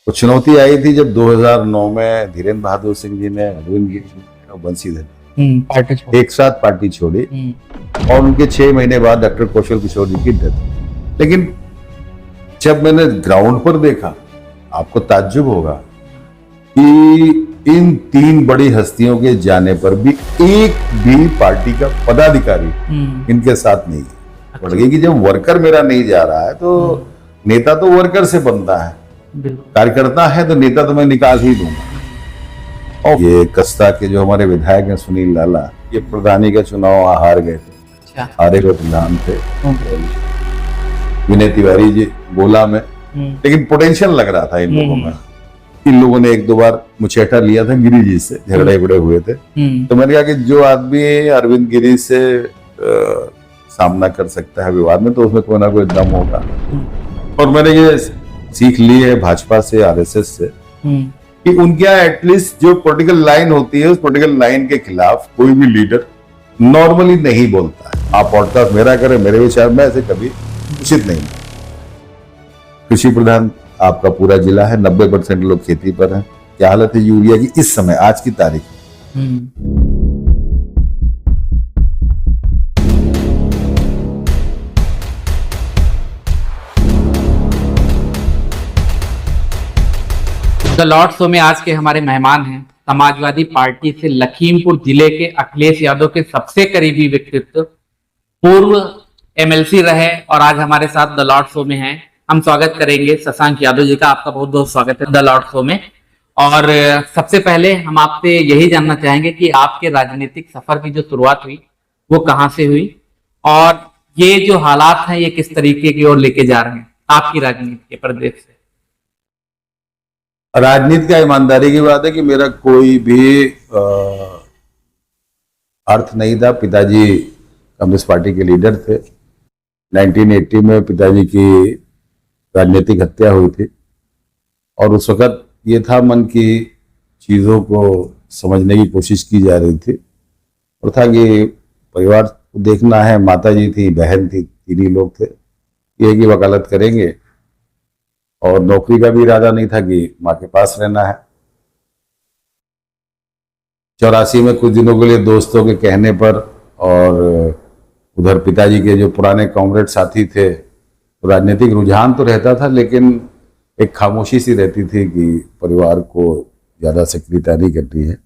तो चुनौती आई थी जब 2009 में धीरेन्द्र बहादुर सिंह जी ने, अरविंद गिरी जी ने और बंसीधर पार्टी छोड़ी। एक साथ पार्टी छोड़ी और उनके 6 महीने बाद डॉक्टर कौशल किशोर जी की डेथ। लेकिन जब मैंने ग्राउंड पर देखा, आपको ताज्जुब होगा कि इन 3 बड़ी हस्तियों के जाने पर भी एक भी पार्टी का पदाधिकारी इनके साथ नहीं है। पड़ गई कि जब वर्कर मेरा नहीं जा रहा है तो नेता तो वर्कर से बनता है, कार्यकर्ता है तो नेता तो मैं निकाल ही दूंगा। और ये कस्ता के जो हमारे विधायक हैं सुनील लाला, ये प्रधानी का चुनाव हार गए थे, हारे हुए प्रधान थे। विनय तिवारी जी गोला में, लेकिन पोटेंशियल लग रहा था इन लोगों में। इन लोगों ने 1-2 बार मुचेटा लिया था गिरी जी से, झगड़े बड़े हुए थे। तो मैंने कहा कि जो आदमी अरविंद गिरी से सामना कर सकता है विवाद में, तो उसमें कोई ना कोई दम होगा। और मैंने ये सीख ली है भाजपा से, आरएसएस से, कि उनके यहाँ एटलीस्ट जो पॉलिटिकल लाइन होती है, उस पॉलिटिकल लाइन के खिलाफ कोई भी लीडर नॉर्मली नहीं बोलता है। आप पॉडकास्ट मेरा करें, मेरे विचार में ऐसे कभी उचित नहीं। कृषि प्रधान आपका पूरा जिला है, 90% लोग खेती पर हैं। क्या हालत है यूरिया की इस समय, आज की तारीख में? द लॉर्ड शो में आज के हमारे मेहमान हैं समाजवादी पार्टी से लखीमपुर जिले के अखिलेश यादव के सबसे करीबी व्यक्तित्व, पूर्व एमएलसी रहे और आज हमारे साथ द लॉर्ड शो में हैं। हम स्वागत करेंगे शशांक यादव जी का। आपका बहुत बहुत स्वागत है द लॉर्ड शो में। और सबसे पहले हम आपसे यही जानना चाहेंगे कि आपके राजनीतिक सफर की जो शुरुआत हुई वो कहाँ से हुई, और ये जो हालात हैं ये किस तरीके की ओर लेके जा रहे हैं आपकी राजनीति के प्रदेश से? राजनीति का ईमानदारी की बात है कि मेरा कोई भी अर्थ नहीं था। पिताजी कम्युनिस्ट पार्टी के लीडर थे। 1980 में पिताजी की राजनीतिक हत्या हुई थी और उस वक्त ये था मन की चीज़ों को समझने की कोशिश की जा रही थी और था कि परिवार को देखना है। माता जी थी, बहन थी, 3 ही लोग थे। ये की वकालत करेंगे और नौकरी का भी इरादा नहीं था कि माँ के पास रहना है। 84 में कुछ दिनों के लिए दोस्तों के कहने पर और उधर पिताजी के जो पुराने कॉमरेड साथी थे, तो राजनीतिक रुझान तो रहता था, लेकिन एक खामोशी सी रहती थी कि परिवार को ज़्यादा सक्रियता नहीं करती है।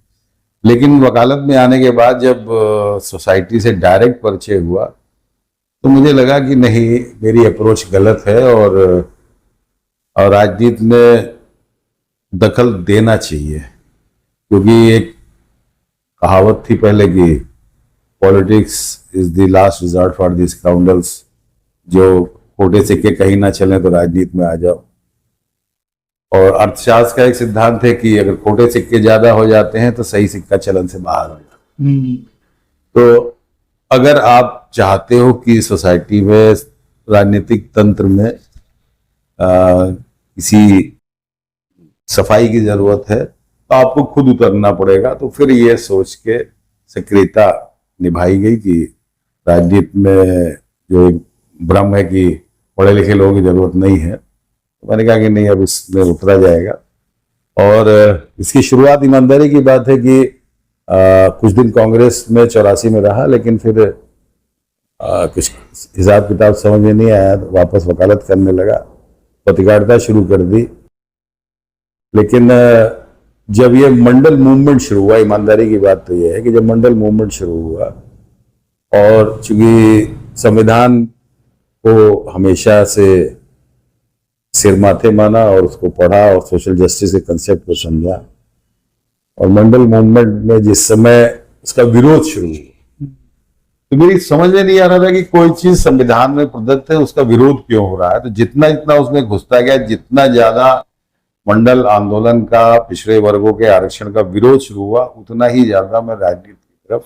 लेकिन वकालत में आने के बाद जब सोसाइटी से डायरेक्ट परिचय हुआ तो मुझे लगा कि नहीं, मेरी अप्रोच गलत है और राजनीति में दखल देना चाहिए। क्योंकि एक कहावत थी पहले कि politics is the last resort for the scoundrels, जो खोटे सिक्के कहीं ना चले तो राजनीति में आ जाओ। और अर्थशास्त्र का एक सिद्धांत है कि अगर खोटे सिक्के ज्यादा हो जाते हैं तो सही सिक्का चलन से बाहर हो जाता है। तो अगर आप चाहते हो कि सोसाइटी में, राजनीतिक तंत्र में किसी सफाई की जरूरत है तो आपको खुद उतरना पड़ेगा। तो फिर ये सोच के सक्रियता निभाई गई कि राजनीति में जो एक भ्रम है कि पढ़े लिखे लोगों की जरूरत नहीं है, तो मैंने कहा कि नहीं, अब इसमें उतरा जाएगा। और इसकी शुरुआत, ईमानदारी की बात है कि कुछ दिन कांग्रेस में 84 में रहा, लेकिन फिर कुछ हिसाब किताब समझ में नहीं आया तो वापस वकालत करने लगा, पत्रकारिता शुरू कर दी। लेकिन जब ये मंडल मूवमेंट शुरू हुआ, ईमानदारी की बात तो ये है कि जब मंडल मूवमेंट शुरू हुआ और चूंकि संविधान को हमेशा से सिर माथे माना और उसको पढ़ा और सोशल जस्टिस के कंसेप्ट को समझा, और मंडल मूवमेंट में जिस समय उसका विरोध शुरू हुआ तो मेरी समझ में नहीं आ रहा था कि कोई चीज संविधान में प्रदत्त है उसका विरोध क्यों हो रहा है। तो जितना जितना उसमें घुसता गया, जितना ज्यादा मंडल आंदोलन का, पिछड़े वर्गों के आरक्षण का विरोध शुरू हुआ, उतना ही ज्यादा मैं राजनीति की तरफ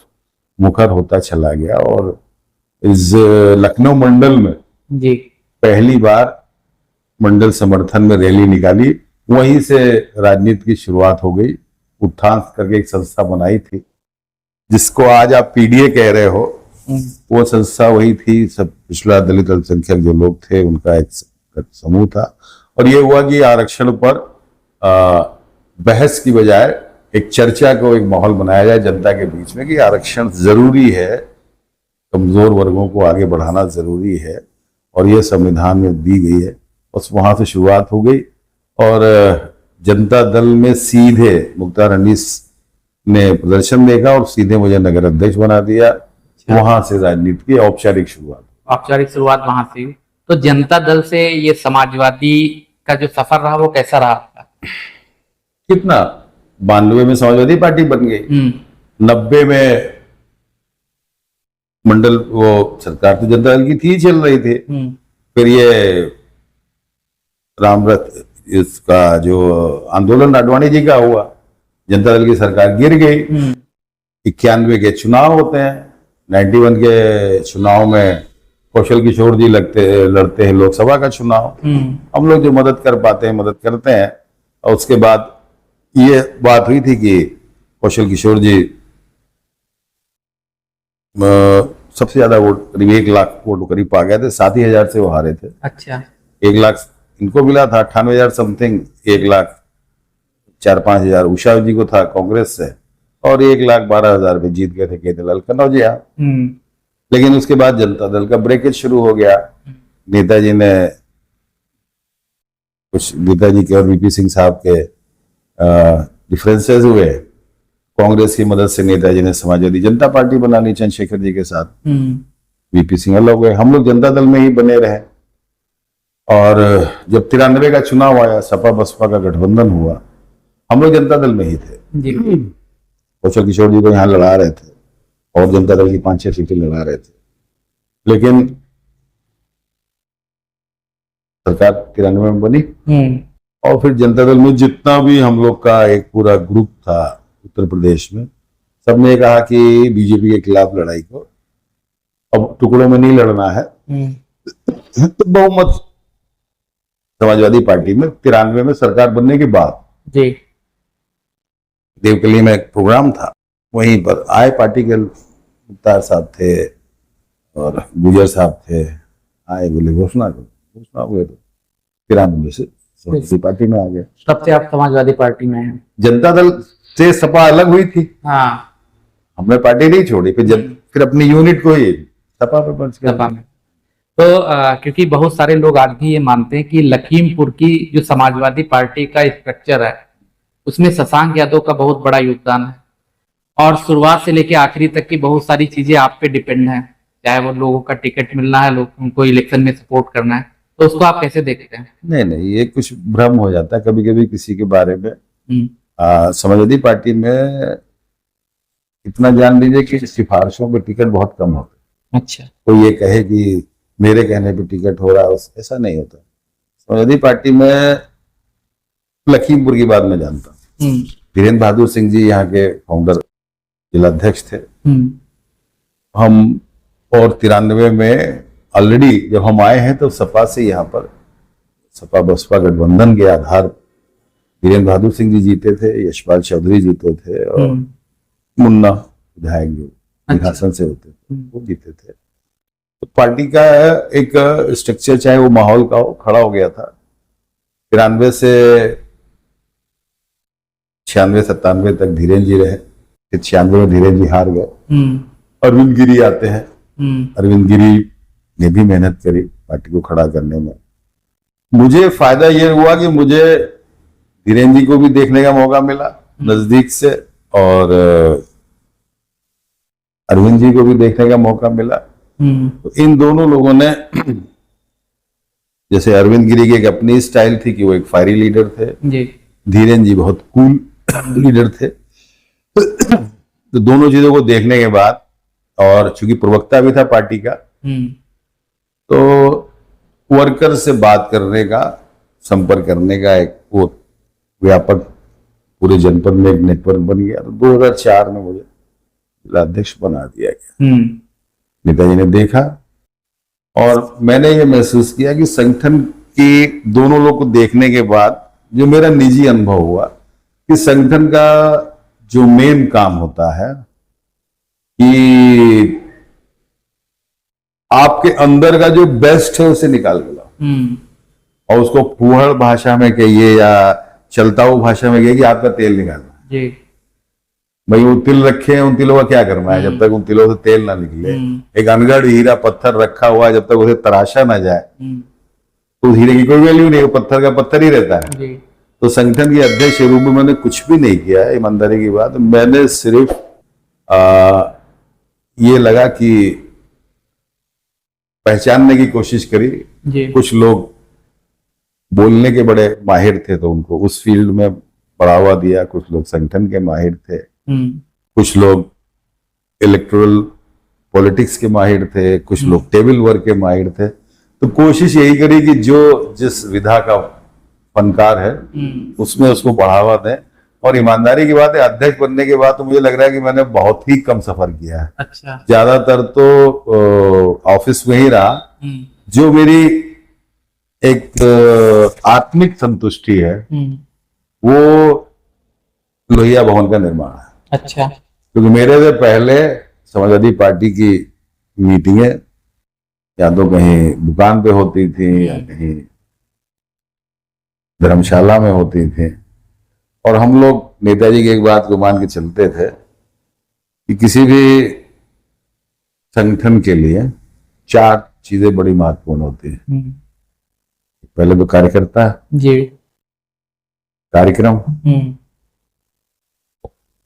मुखर होता चला गया। और इस लखनऊ मंडल में जी पहली बार मंडल समर्थन में रैली निकाली, वहीं से राजनीति की शुरुआत हो गई। उत्थान करके एक संस्था बनाई थी जिसको आज आप पीडीए कह रहे हो, वो संस्था वही थी। सब पिछड़ा दलित अल्पसंख्यक जो लोग थे उनका एक समूह था। और ये हुआ कि आरक्षण पर बहस की बजाय एक चर्चा को, एक माहौल बनाया जाए जनता के बीच में कि आरक्षण जरूरी है, कमजोर वर्गों को आगे बढ़ाना जरूरी है और ये संविधान में दी गई है। बस वहां से शुरुआत हो गई और जनता दल में सीधे मुख्तार अनीस ने प्रदर्शन देखा और सीधे मुझे नगर अध्यक्ष बना दिया। वहां से राजनीति की औपचारिक शुरुआत वहां से हुई। तो जनता दल से ये समाजवादी का जो सफर रहा वो कैसा रहा आपका? कितना 92 में समाजवादी पार्टी बन गई, 90 में मंडल वो सरकार तो जनता दल की थी, चल रही थी। फिर ये रामरथ इसका जो आंदोलन आडवाणी जी का हुआ, जनता दल की सरकार गिर गई। 91 के चुनाव होते हैं, 91 के चुनाव में कौशल किशोर जी लड़ते हैं लोकसभा का चुनाव। हम लोग जो मदद कर पाते हैं मदद करते हैं। और उसके बाद ये बात हुई थी कि कौशल किशोर जी सबसे ज्यादा वोट, करीब 1 लाख वोट करीब पा गए थे, 7,000 से वो हारे थे। अच्छा। 1 लाख इनको मिला था, 98,000 समथिंग, 1,04,05,000 उषा जी को था कांग्रेस से, और 1,12,000 पे जीत गए थे केतलाल कनौजिया। लेकिन उसके बाद जनता दल का ब्रेकेज शुरू हो गया। नेताजी के और वीपी सिंह साहब के डिफरेंसेस हुए। कांग्रेस की मदद से नेताजी ने समाजवादी जनता पार्टी बना ली चंद्रशेखर जी के साथ। वीपी सिंह अलग हुए, हम लोग जनता दल में ही बने रहे। और जब 93 का चुनाव आया, सपा बसपा का गठबंधन हुआ, हम लोग जनता दल में ही थे। कौशल किशोर जी को यहाँ लड़ा रहे थे और जनता दल की 5-6 सीटें लड़ा रहे थे। लेकिन सरकार 93 में बनी और फिर जनता दल में जितना भी हम लोग का एक पूरा ग्रुप था उत्तर प्रदेश में, सबने कहा कि बीजेपी के खिलाफ लड़ाई को अब टुकड़ों में नहीं लड़ना है। तो बहुमत समाजवादी पार्टी में 93 में सरकार बनने के बाद देवकली में एक प्रोग्राम था, वहीं पर आए पार्टी के मुख्तार साहब थे और गुजर साहब थे, आए, बोले घोषणा हुए, तो 93 से समाजवादी पार्टी में आ गए। तब से आप समाजवादी पार्टी में हैं? जनता दल से सपा अलग हुई थी। हाँ। हमने पार्टी नहीं छोड़ी, फिर अपनी यूनिट को ही सपा पे बच गया। तो क्योंकि बहुत सारे लोग आज भी ये मानते हैं कि लखीमपुर की जो समाजवादी पार्टी का स्ट्रक्चर है उसमें शशांक यादव का बहुत बड़ा योगदान है और शुरुआत से लेकर आखिरी तक की बहुत सारी चीजें आप पे डिपेंड है, चाहे वो लोगों का टिकट मिलना है, लोग उनको इलेक्शन में सपोर्ट करना है, तो उसको आप कैसे देखते हैं? नहीं, ये कुछ भ्रम हो जाता है कभी कभी किसी के बारे में। समाजवादी पार्टी में इतना जान लीजिए कि सिफारिशों पे टिकट बहुत कम होते। अच्छा। कोई ये कहे कि मेरे कहने पे टिकट हो रहा है, ऐसा नहीं होता। समाजवादी पार्टी में लखीमपुर की बात मैं जानता हूँ। वीरेंद्र बहादुर सिंह जी यहाँ के फाउंडर जिलाध्यक्ष थे। हम और 93 में ऑलरेडी जब हम आए हैं तो सपा से यहाँ पर सपा बसपा गठबंधन के आधार वीरेंद्र बहादुर सिंह जी जीते थे, यशपाल चौधरी जीते थे और मुन्ना विधायक जो सिंहासन से होते थे वो जीते थे। तो पार्टी का एक स्ट्रक्चर, चाहे वो माहौल का हो, खड़ा हो गया था। 93 से 96-97 तक धीरेन जी रहे, फिर 96 में धीरेन जी हार गए। अरविंद गिरी आते हैं। अरविंद गिरी ने भी मेहनत करी पार्टी को खड़ा करने में। मुझे फायदा ये हुआ कि मुझे धीरेन जी को भी देखने का मौका मिला नजदीक से और अरविंद जी को भी देखने का मौका मिला। तो इन दोनों लोगों ने, जैसे अरविंद गिरी की एक अपनी स्टाइल थी कि वो एक फायरी लीडर थे, धीरेन जी बहुत कूल लीडर थे। तो दोनों चीजों को देखने के बाद और चूंकि प्रवक्ता भी था पार्टी का, तो वर्कर से बात करने का, संपर्क करने का एक वो व्यापक पूरे जनपद में एक नेटवर्क बन गया। तो 2004 में मुझे जिलाध्यक्ष बना दिया गया। नेताजी ने देखा और मैंने ये महसूस किया कि संगठन के दोनों लोग को देखने के बाद जो मेरा निजी अनुभव हुआ कि संगठन का जो मेन काम होता है कि आपके अंदर का जो बेस्ट है उसे निकाल के लाओ और उसको फूहड़ भाषा में कहिए या चलता हुआ भाषा में गया कि आपका तेल निकालना है। जी। भाई वो तिल रखे हैं, उन तिलों का क्या करना है जब तक उन तिलों से तेल ना निकले। एक अनगढ़ हीरा पत्थर रखा हुआ है, जब तक उसे तराशा ना जाए तो उस हीरे की कोई वैल्यू नहीं, वो पत्थर का पत्थर ही रहता है। जी। तो संगठन के अध्यक्ष के रूप में मैंने कुछ भी नहीं किया है, ईमानदारी की बात। मैंने सिर्फ ये लगा कि पहचानने की कोशिश करी। जी। कुछ लोग बोलने के बड़े माहिर थे तो उनको उस फील्ड में बढ़ावा दिया, कुछ लोग संगठन के माहिर थे, कुछ लोग इलेक्टोरल पॉलिटिक्स के माहिर थे, कुछ लोग टेबल वर्क के माहिर थे। तो कोशिश यही करी कि जो जिस विधा का फनकार है उसमें उसको बढ़ावा दें। और ईमानदारी की बात है, अध्यक्ष बनने के बाद तो मुझे लग रहा है कि मैंने बहुत ही कम सफर किया है। अच्छा। ज्यादातर तो ऑफिस में ही रहा। जो मेरी एक आत्मिक संतुष्टि है वो लोहिया भवन का निर्माण है। अच्छा। क्योंकि मेरे से पहले समाजवादी पार्टी की मीटिंगें या तो कहीं दुकान पे होती थी या कहीं धर्मशाला में होती थी। और हम लोग नेताजी की एक बात को मान के चलते थे कि किसी भी संगठन के लिए 4 चीजें बड़ी महत्वपूर्ण होती है। पहले तो कार्यकर्ता, जी। कार्यक्रम,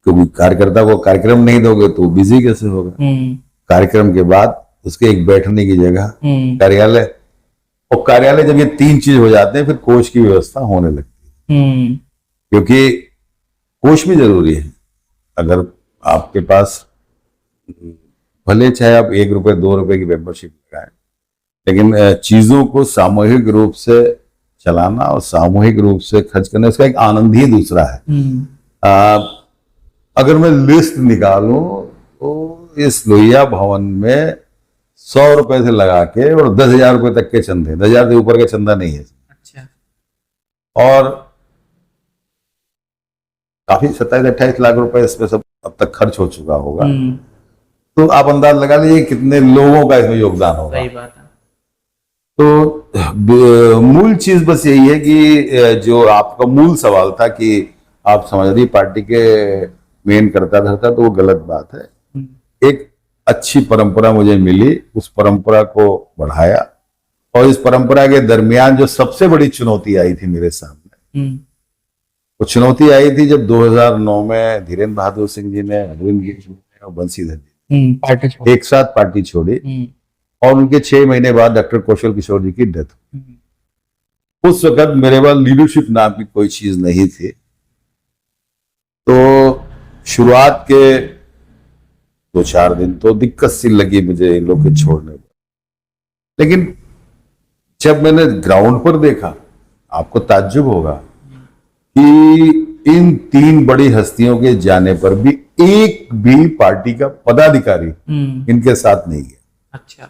क्योंकि कार्यकर्ता को कार्यक्रम नहीं दोगे तो बिजी कैसे होगा। कार्यक्रम के बाद उसके एक बैठने की जगह, कार्यालय, और कार्यालय जब ये 3 चीज हो जाते हैं फिर कोष की व्यवस्था होने लगती है। क्योंकि कोष भी जरूरी है। अगर आपके पास भले चाहे आप 1 रुपए 2 रुपए की मेंबरशिप लगाएं, लेकिन चीजों को सामूहिक रूप से चलाना और सामूहिक रूप से खर्च करना, इसका एक आनंद ही दूसरा है। अगर मैं लिस्ट निकालूं तो इस लोहिया भवन में 100 रुपए से लगा के और 10,000 रुपए तक के चंदे, 10,000 से ऊपर का चंदा नहीं है। अच्छा। और काफी 27-28 लाख रुपए इसमें सब अब तक खर्च हो चुका होगा। तो आप अंदाज लगा लीजिए कितने लोगों का इसमें योगदान होगा। सही बात है। तो मूल चीज बस यही है कि जो आपका मूल सवाल था कि आप समाजवादी पार्टी के मेन करता धरता, तो वो गलत बात है। एक अच्छी परंपरा मुझे मिली, उस परंपरा को बढ़ाया। और इस परंपरा के दरमियान जो सबसे बड़ी चुनौती आई थी मेरे सामने, वो चुनौती आई थी जब 2009 में धीरेन्द्र बहादुर सिंह जी ने, अरविंद गिरी जी ने और बंसीधर जी एक साथ पार्टी छोड़ी और उनके 6 महीने बाद डॉक्टर कौशल किशोर जी की डेथ हुई। उस वक्त मेरे पास लीडरशिप नाम की कोई चीज नहीं थी। तो शुरुआत के 2-4 दिन तो दिक्कत सी लगी मुझे इन लोग के छोड़ने में, लेकिन जब मैंने ग्राउंड पर देखा, आपको ताज्जुब होगा कि इन 3 बड़ी हस्तियों के जाने पर भी एक भी पार्टी का पदाधिकारी इनके साथ नहीं गया। अच्छा।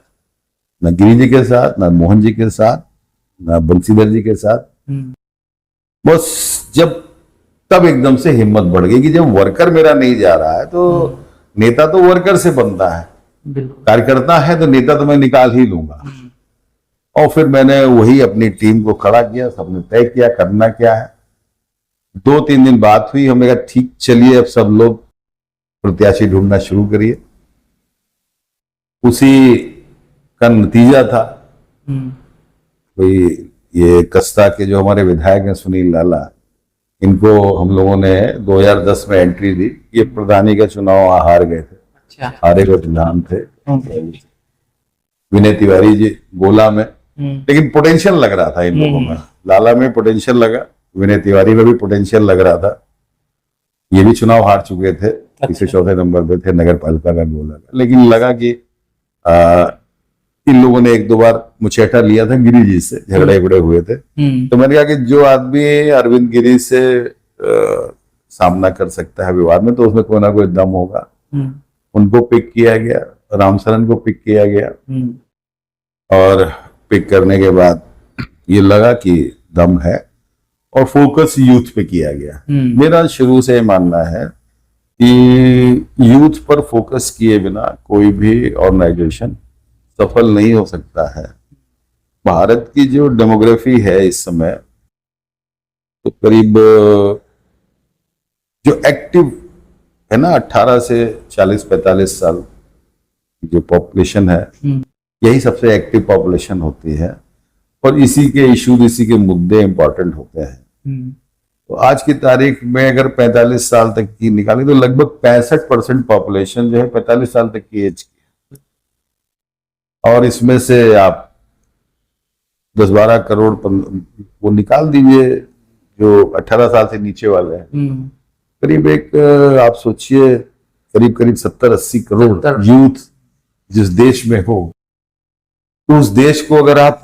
न गिरी जी के साथ, न मोहन जी के साथ, न बंसीधर जी के साथ। बस तब एकदम से हिम्मत बढ़ गई कि जब वर्कर मेरा नहीं जा रहा है तो नेता तो वर्कर से बनता है, कार्यकर्ता है तो नेता तो मैं निकाल ही लूंगा। और फिर मैंने वही अपनी टीम को खड़ा किया, सबने तय किया करना क्या है। 2-3 दिन बात हुई, हमने कहा ठीक चलिए अब सब लोग प्रत्याशी ढूंढना शुरू करिए। उसी का नतीजा था कोई ये कस्ता के जो हमारे विधायक हैं सुनील लाला, इनको हम लोगों ने 2010 में एंट्री दी। ये प्रधानी का चुनाव हार गए थे। अच्छा। हारे हुए प्रधान थे विनय तिवारी जी गोला में, लेकिन पोटेंशियल लग रहा था इन लोगों में। लाला में पोटेंशियल लगा, विनय तिवारी में भी पोटेंशियल लग रहा था। ये भी चुनाव हार चुके थे, तीसरे चौथे नंबर पे थे नगर पालिका का गोला का। लेकिन लगा कि इन लोगों ने 1-2 बार मुचेटा लिया था गिरी जी से, झगड़े उगड़े हुए थे। तो मैंने कहा कि जो आदमी अरविंद गिरी से सामना कर सकता है विवाद में, तो उसमें कोई ना कोई दम होगा। उनको पिक किया गया, रामसरन को पिक किया गया। और पिक करने के बाद ये लगा कि दम है और फोकस यूथ पे किया गया। मेरा शुरू से मानना है कि यूथ पर फोकस किए बिना कोई भी ऑर्गेनाइजेशन सफल नहीं हो सकता है। भारत की जो डेमोग्राफी है इस समय, तो करीब जो एक्टिव है ना 18 से 40-45 साल की जो पॉपुलेशन है, यही सबसे एक्टिव पॉपुलेशन होती है और इसी के इश्यूज, इसी के मुद्दे इंपॉर्टेंट होते हैं। तो आज की तारीख में अगर 45 साल तक की निकालें तो लगभग 65% पॉपुलेशन जो है 45 साल तक की एज की है। और इसमें से आप 10-12 करोड़ वो निकाल दीजिए जो 18 साल से नीचे वाले हैं। करीब एक आप सोचिए करीब 70-80 करोड़ यूथ जिस देश में हो, तो उस देश को अगर आप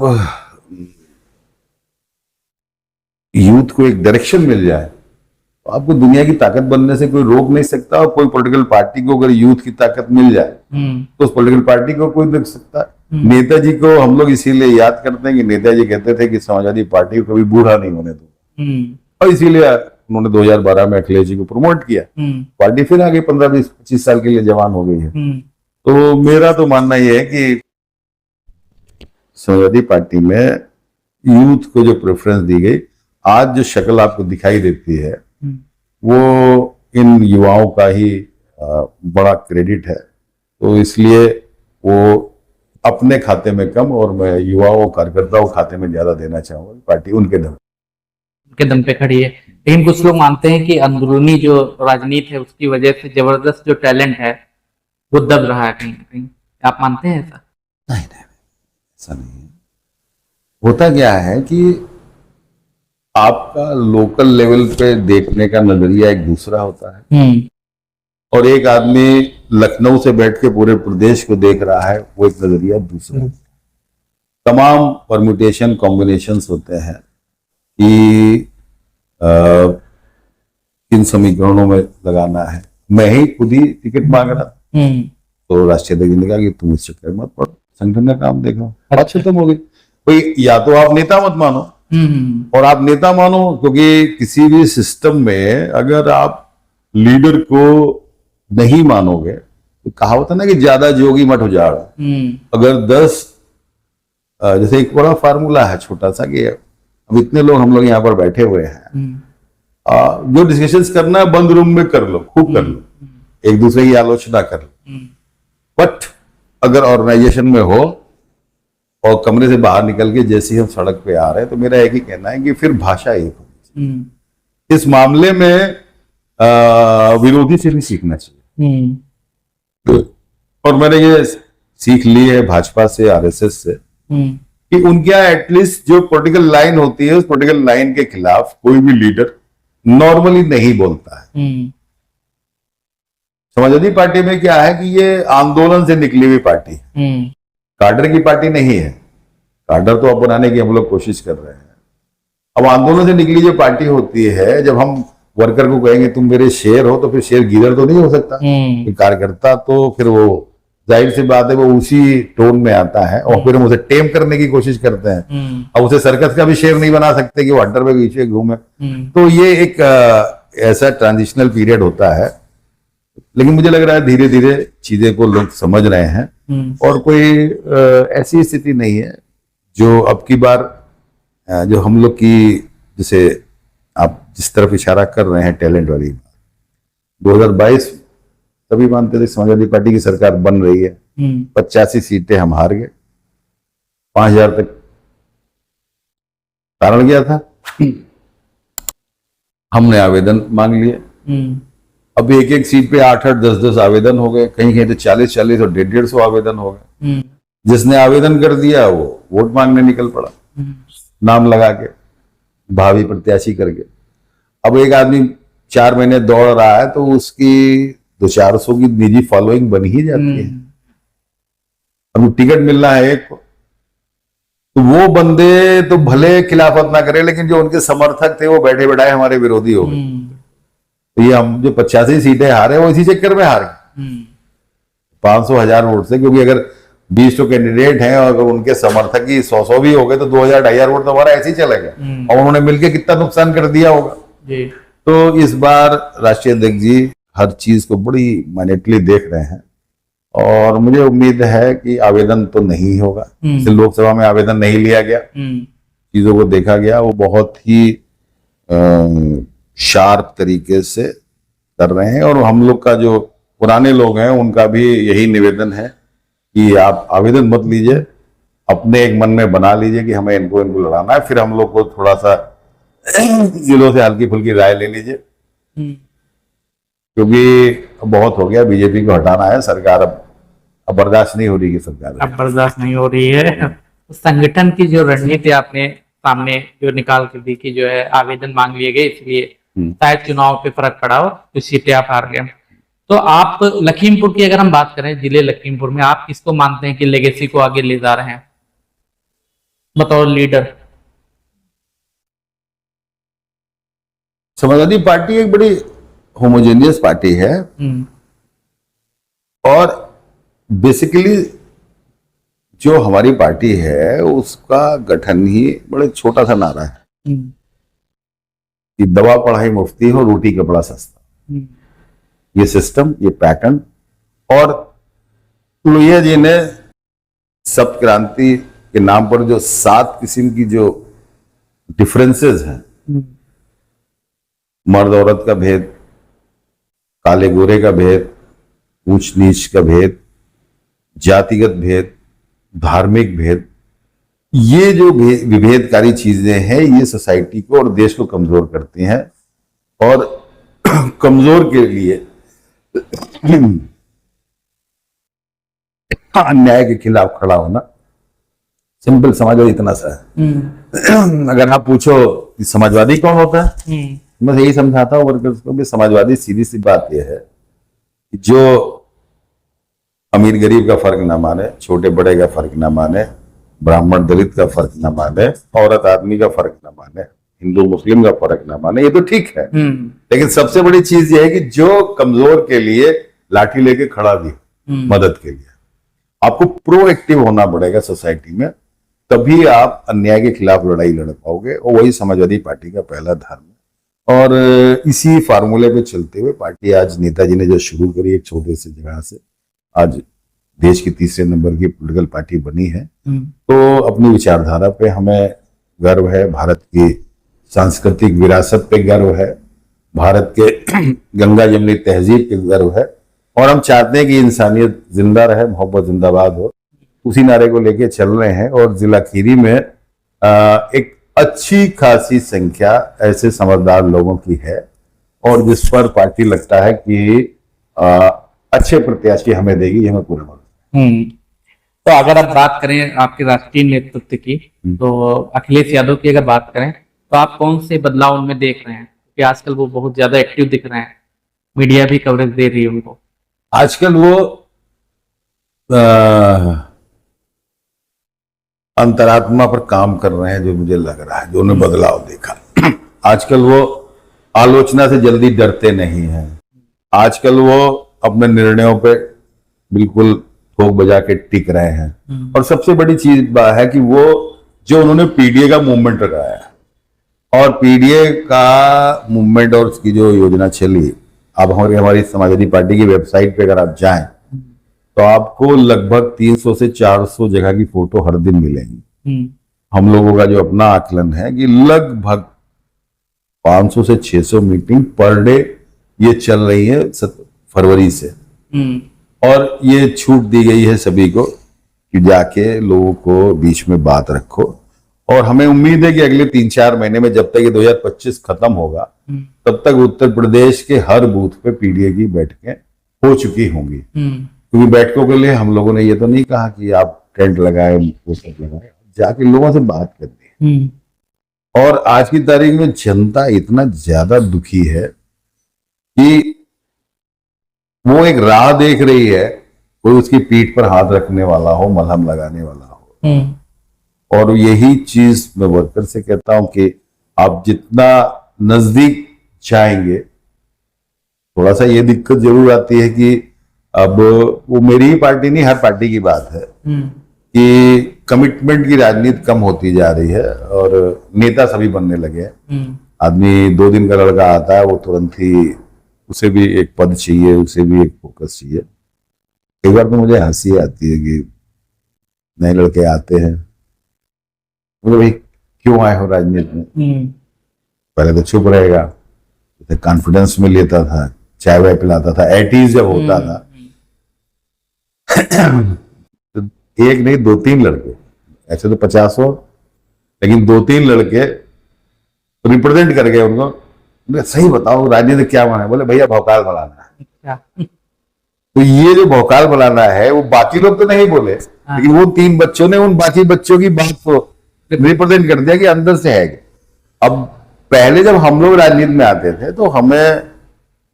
यूथ को एक डायरेक्शन मिल जाए तो आपको दुनिया की ताकत बनने से कोई रोक नहीं सकता। और कोई पॉलिटिकल पार्टी को अगर यूथ की ताकत मिल जाए तो उस पॉलिटिकल पार्टी को कोई देख सकता है। नेताजी को हम लोग इसीलिए याद करते हैं कि नेताजी कहते थे कि समाजवादी पार्टी को कभी बूढ़ा नहीं होने दूंगा, और इसीलिए उन्होंने 2012 में अखिलेश जी को प्रमोट किया। पार्टी फिर आगे 15-20-25 साल के लिए जवान हो गई है। तो मेरा तो मानना यह है कि समाजवादी पार्टी में यूथ को जो प्रेफरेंस दी गई, आज जो शक्ल आपको दिखाई देती है वो इन युवाओं का ही बड़ा क्रेडिट है। तो इसलिए वो अपने खाते में कम और मैं युवाओं कार्यकर्ताओं खाते में ज्यादा देना चाहूंगा। पार्टी उनके दम पे खड़ी है। लेकिन कुछ लोग मानते हैं कि अंदरूनी जो राजनीति है उसकी वजह से जबरदस्त जो टैलेंट है वो दब रहा है कहीं ना कहीं। आप मानते हैं ऐसा? नहीं, ऐसा नहीं है। होता क्या है कि आपका लोकल लेवल पे देखने का नजरिया एक दूसरा होता है और एक आदमी लखनऊ से बैठ के पूरे प्रदेश को देख रहा है, वो एक नजरिया दूसरा। तमाम परम्यूटेशन कॉम्बिनेशंस होते हैं कि किन समीकरणों में लगाना है। मैं ही खुद ही टिकट मांग रहा था तो राष्ट्रीय अध्यक्ष ने कहा कि तुम इस चक्कर मत पड़ो, संगठन का काम देखो। बात खत्म हो गई। भाई या तो आप नेता मत मानो और आप नेता मानो, क्योंकि किसी भी सिस्टम में अगर आप लीडर को नहीं मानोगे तो कहावत है ना कि ज्यादा जोगी मत उजाड़। अगर 10 जैसे एक बड़ा फार्मूला है छोटा सा कि अब इतने लोग हम लोग यहाँ पर बैठे हुए हैं, जो डिस्कशंस करना है बंद रूम में कर लो, खूब कर लो, एक दूसरे की आलोचना कर लो। बट अगर ऑर्गेनाइजेशन में हो और कमरे से बाहर निकल के जैसे ही हम सड़क पे आ रहे हैं तो मेरा एक ही कहना है कि फिर भाषा एक होगी। इस मामले में विरोधी से भी सीखना चाहिए। और मैंने ये सीख ली है भाजपा से, आरएसएस से, कि उनके यहाँ एटलीस्ट जो पॉलिटिकल लाइन होती है उस पॉलिटिकल लाइन के खिलाफ कोई भी लीडर नॉर्मली नहीं बोलता है। समाजवादी पार्टी में क्या है कि ये आंदोलन से निकली हुई पार्टी है, काडर की पार्टी नहीं है। काडर तो अब बनाने की हम लोग कोशिश कर रहे हैं। अब आंदोलन से निकली जो पार्टी होती है, जब हम वर्कर को कहेंगे तुम मेरे शेर हो, तो फिर शेर गीदड़ तो नहीं हो सकता। कार्यकर्ता तो फिर वो जाहिर सी बात है वो उसी टोन में आता है और फिर हम उसे टेम करने की कोशिश करते हैं। अब उसे सर्कस का भी शेर नहीं बना सकते कि वो हड्डर पे पीछे घूमे। तो ये एक ऐसा ट्रांजिशनल पीरियड होता है, लेकिन मुझे लग रहा है धीरे धीरे चीजें को लोग समझ रहे हैं और कोई ऐसी स्थिति नहीं है जो अब की बार जो हम लोग की, जैसे आप जिस तरफ इशारा कर रहे हैं टैलेंट वाली, 2022 तभी मानते थे समाजवादी पार्टी की सरकार बन रही है, 85 सीटें हम हार गए, 5000 तक कारण गया था। हमने आवेदन मांग लिए, अब एक एक सीट पे 8-8, 10-10 आवेदन हो गए, कहीं कहीं तो 40-40 और 150-150 आवेदन हो गए। जिसने आवेदन कर दिया वो वोट मांगने निकल पड़ा, नाम लगा के, भावी प्रत्याशी करके। अब एक आदमी 4 महीने दौड़ रहा है तो उसकी 200-400 की निजी फॉलोइंग बन ही जाती है। अब टिकट मिलना है एक को, तो वो बंदे तो भले खिलाफत ना करे, लेकिन जो उनके समर्थक थे वो बैठे बैठाए हमारे विरोधी हो गए। तो ये हम जो 85 सीटें हारे वो इसी चक्कर में हार गए, 500-1000 वोट से। क्योंकि अगर 20 तो कैंडिडेट हैं और अगर उनके समर्थक ही 100 भी हो गए तो 2000-2500 वोट तो हमारा ऐसे ही चले गए और उन्होंने मिलकर कितना नुकसान कर दिया होगा जी। तो इस बार राष्ट्रीय अध्यक्ष जी हर चीज को बड़ी माइन्यूटली देख रहे हैं और मुझे उम्मीद है कि आवेदन तो नहीं होगा। लोकसभा में आवेदन नहीं लिया गया, चीजों को देखा गया, वो बहुत ही शार्प तरीके से कर रहे हैं। और हम लोग का जो पुराने लोग हैं उनका भी यही निवेदन है कि आप आवेदन मत लीजिए, अपने एक मन में बना लीजिए कि हमें इनको इनको लड़ाना है, फिर हम लोग को थोड़ा सा जिलों से हल्की फुल्की राय ले लीजिए, क्योंकि बहुत हो गया, बीजेपी को हटाना है। सरकार अब बर्दाश्त नहीं हो रही है सरकार। अब बर्दाश्त नहीं हो रही है। संगठन की जो रणनीति आपने सामने जो निकाल के दी कि जो है आवेदन मांग लिए गए, इसलिए शायद चुनाव पे फर्क पड़ा हो, तो सीटें आप हार गए। तो आप लखीमपुर की अगर हम बात करें, जिले लखीमपुर में आप किसको मानते हैं कि लेगेसी को आगे ले जा रहे हैं बतौर लीडर? समाजवादी पार्टी एक बड़ी होमोजेनियस पार्टी है और बेसिकली जो हमारी पार्टी है उसका गठन ही बड़े छोटा सा नारा है कि दवा पढ़ाई मुफ्ती हो, रोटी कपड़ा सस्ता। ये सिस्टम, ये पैटर्न, और लोहिया जी ने सप्त क्रांति के नाम पर जो 7 किस्म की जो डिफरेंसेस हैं, मर्द औरत का भेद, काले गोरे का भेद, ऊंच नीच का भेद, जातिगत भेद, धार्मिक भेद, ये जो विभेदकारी चीजें हैं ये सोसाइटी को और देश को कमजोर करती हैं। और कमजोर के लिए अन्याय के खिलाफ खड़ा होना, सिंपल समाजवादी इतना सा है। अगर आप पूछो कि समाजवादी कौन होता है, मैं यही समझाता हूँ वर्कर्स को कि समाजवादी सीधी सी बात यह है कि जो अमीर गरीब का फर्क ना माने, छोटे बड़े का फर्क ना माने, ब्राह्मण दलित का फर्क ना माने, औरत आदमी का फर्क ना माने, हिंदू मुस्लिम का फर्क ना माने, ये तो ठीक है। लेकिन सबसे बड़ी चीज ये है कि जो कमजोर के लिए लाठी लेके खड़ा भी मदद के लिए, आपको प्रोएक्टिव होना पड़ेगा सोसाइटी में, तभी आप अन्याय के खिलाफ लड़ाई लड़ पाओगे। और वही समाजवादी पार्टी का पहला धर्म है। और इसी फार्मूले पे चलते हुए पार्टी आज नेताजी ने जो शुरू करी एक छोटे से जगह से, आज देश की 3रे नंबर की पॉलिटिकल पार्टी बनी है। तो अपनी विचारधारा पे हमें गर्व है, भारत की सांस्कृतिक विरासत पे गर्व है, भारत के गंगा जमनी तहजीब पे गर्व है, और हम चाहते हैं कि इंसानियत जिंदा रहे, मोहब्बत जिंदाबाद हो। उसी नारे को लेके चल रहे हैं। और जिला खीरी में एक अच्छी खासी संख्या ऐसे समझदार लोगों की है और जिस पर पार्टी लगता है कि अच्छे प्रत्याशी हमें देगी, ये हमें पूरा भरोसा है। तो अगर आप बात करें आपके राष्ट्रीय नेतृत्व की, तो अखिलेश यादव की अगर बात करें तो आप कौन से बदलाव उनमें देख रहे हैं? क्योंकि आजकल वो बहुत ज्यादा एक्टिव दिख रहे हैं, मीडिया भी कवरेज दे रही है उनको। आजकल वो अंतरात्मा पर काम कर रहे हैं, जो मुझे लग रहा है, जो उन्हें बदलाव देखा। आजकल वो आलोचना से जल्दी डरते नहीं हैं। आजकल वो अपने निर्णयों पे बिल्कुल ठोक बजा के टिक रहे हैं। और सबसे बड़ी चीज है कि वो जो उन्होंने पीडीए का मूवमेंट लगाया, और पीडीए का मूवमेंट और उसकी जो योजना चली, अब हमारी समाजवादी पार्टी की वेबसाइट पे अगर आप जाएं तो आपको लगभग 300 से 400 जगह की फोटो हर दिन मिलेंगी। हम लोगों का जो अपना आकलन है कि लगभग 500 से 600 मीटिंग पर डे ये चल रही है फरवरी से। और ये छूट दी गई है सभी को कि जाके लोगों को बीच में बात रखो। और हमें उम्मीद है कि अगले 3-4 महीने में, जब तक ये 2025 खत्म होगा, तब तक उत्तर प्रदेश के हर बूथ पे पीडीए की बैठकें हो चुकी होंगी। क्योंकि बैठकों के लिए हम लोगों ने ये तो नहीं कहा कि आप टेंट लगाए, वो सब लगाए, जाके लोगों से बात करनी है। और आज की तारीख में जनता इतना ज्यादा दुखी है कि वो एक राह देख रही है, कोई उसकी पीठ पर हाथ रखने वाला हो, मलहम लगाने वाला हो। और यही चीज मैं वर्कर से कहता हूं कि आप जितना नजदीक जाएंगे, थोड़ा सा ये दिक्कत जरूर आती है कि अब वो मेरी ही पार्टी नहीं, हर पार्टी की बात है कि कमिटमेंट की राजनीति कम होती जा रही है और नेता सभी बनने लगे हैं। आदमी 2 दिन का लड़का आता है, वो तुरंत ही, उसे भी एक पद चाहिए, उसे भी एक फोकस चाहिए। कई बार तो मुझे हंसी आती है कि नए लड़के आते हैं, बोले भाई क्यों आए हो राजनीति में? पहले तो चुप रहेगा, तो कॉन्फिडेंस में लेता था, चाय वाय पिलाता था, एटीज जब होता था तो एक नहीं 2-3 लड़के, ऐसे तो 50 हो, लेकिन 2-3 लड़के रिप्रेजेंट करके उनको, सही बताओ राजनीति क्या माना है? बोले भैया भौकाल बढ़ाना है। तो ये जो भौकाल बढ़ाना है वो बाकी लोग तो नहीं बोले, लेकिन वो 3 बच्चों ने उन बाकी बच्चों की बात को रिप्रेजेंट कर दिया कि अंदर से है। अब पहले जब हम लोग राजनीति में आते थे तो हमें,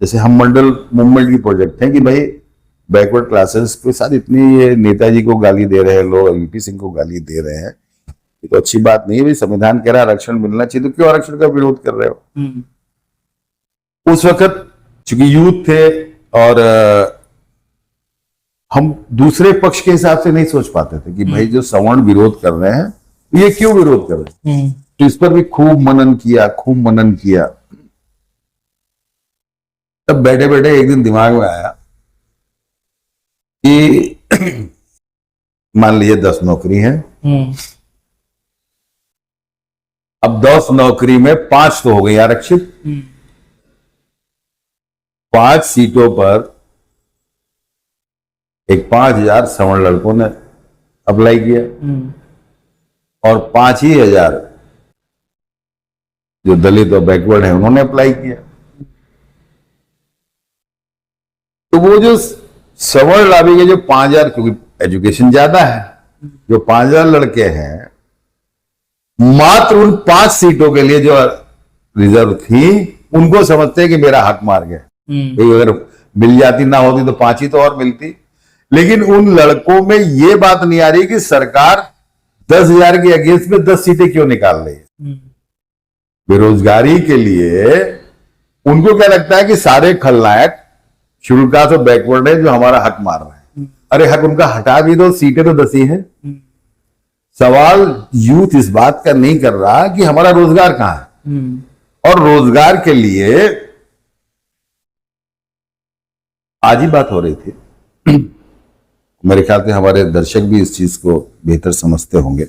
जैसे हम मंडल मूवमेंट की प्रोजेक्ट है कि भाई बैकवर्ड क्लासेस के साथ इतनी ये नेताजी को गाली दे रहे हैं लोग, वीपी सिंह को गाली दे रहे हैं, ये तो अच्छी बात नहीं है भाई। संविधान कह रहा है आरक्षण मिलना चाहिए, तो क्यों आरक्षण का विरोध कर रहे हो? उस वक्त चूंकि यूथ थे और हम दूसरे पक्ष के हिसाब से नहीं सोच पाते थे कि भाई जो सवर्ण विरोध कर रहे हैं ये क्यों विरोध कर रहे हैं। तो इस पर भी खूब मनन किया। तब बैठे बैठे एक दिन दिमाग में आया कि मान लीजिए 10 नौकरी है, अब 10 नौकरी में 5 तो हो गई आरक्षित, 5 सीटों पर एक 5,000 सवर्ण लड़कों ने अप्लाई किया और 5,000 जो दलित और बैकवर्ड है उन्होंने अप्लाई किया। तो वो जो सवर्ण लाभी के जो 5,000, क्योंकि एजुकेशन ज्यादा है, जो 5,000 लड़के हैं मात्र उन 5 सीटों के लिए जो रिजर्व थी उनको समझते हैं कि मेरा हक मार गया। अगर मिल जाती ना होती तो 5 ही तो और मिलती। लेकिन उन लड़कों में ये बात नहीं आ रही कि सरकार 10,000 के अगेंस्ट में 10 सीटें क्यों निकाल रही है। बेरोजगारी के लिए उनको क्या लगता है कि सारे खलनायक शेड्यूल कास्ट और बैकवर्ड है जो हमारा हक मार रहे हैं। अरे हक उनका हटा भी दो, सीटें तो 10 ही हैं। सवाल यूथ इस बात का नहीं कर रहा कि हमारा रोजगार कहां है, और रोजगार के लिए आज ही बात हो रही थी। मेरे ख्याल से हमारे दर्शक भी इस चीज को बेहतर समझते होंगे।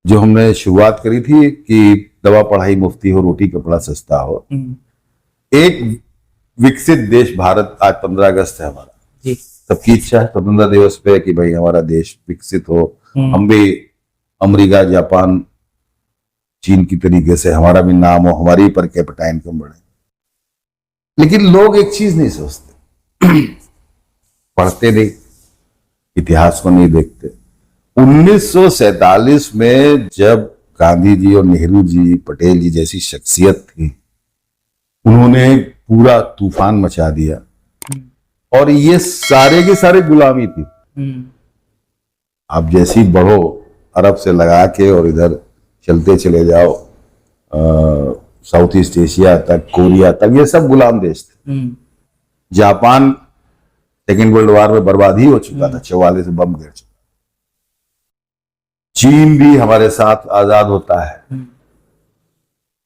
जो हमने शुरुआत करी थी कि दवा पढ़ाई मुफ्ती हो, रोटी कपड़ा सस्ता हो, एक विकसित देश भारत, आज 15 अगस्त है हमारा, सबकी इच्छा है 15 दिवस पे कि भाई हमारा देश विकसित हो, हम भी अमेरिका, जापान, चीन की तरीके से हमारा भी नाम हो, हमारी पर कैपिटा इनकम बढ़े। लेकिन लोग एक चीज नहीं सोचते, पढ़ते नहीं, इतिहास को नहीं देखते। 1947 में जब गांधी जी और नेहरू जी, पटेल जी जैसी शख्सियत थी, उन्होंने पूरा तूफान मचा दिया और ये सारे के सारे गुलामी थी। आप जैसी बढ़ो अरब से लगा के और इधर चलते चले जाओ साउथ ईस्ट एशिया तक, कोरिया तक, ये सब गुलाम देश थे। जापान सेकेंड वर्ल्ड वॉर में बर्बाद ही हो चुका था, 44 बम गिर चुका। चीन भी हमारे साथ आजाद होता है,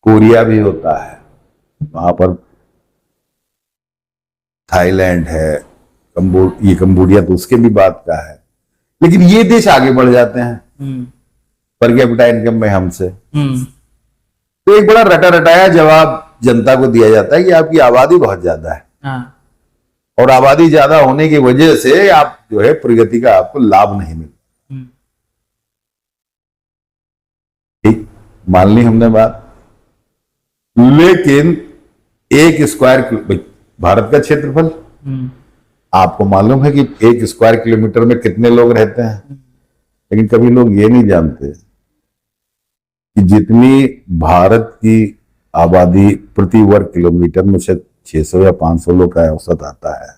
कोरिया भी होता है, वहां पर थाईलैंड है, ये कंबोडिया तो उसके भी बात का है। लेकिन ये देश आगे बढ़ जाते हैं पर कैपिटा इनकम में हमसे। तो एक बड़ा रटा रटाया जवाब जनता को दिया जाता है कि आपकी आबादी बहुत ज्यादा है और आबादी ज्यादा होने की वजह से आप जो है प्रगति का आपको लाभ नहीं मिलता। ठीक मान ली हमने बात, लेकिन 1 स्क्वायर भारत का क्षेत्रफल, आपको मालूम है कि 1 स्क्वायर किलोमीटर में कितने लोग रहते हैं। लेकिन कभी लोग ये नहीं जानते कि जितनी भारत की आबादी प्रति वर्ग किलोमीटर में से 600 या 500 लोग का औसत आता है,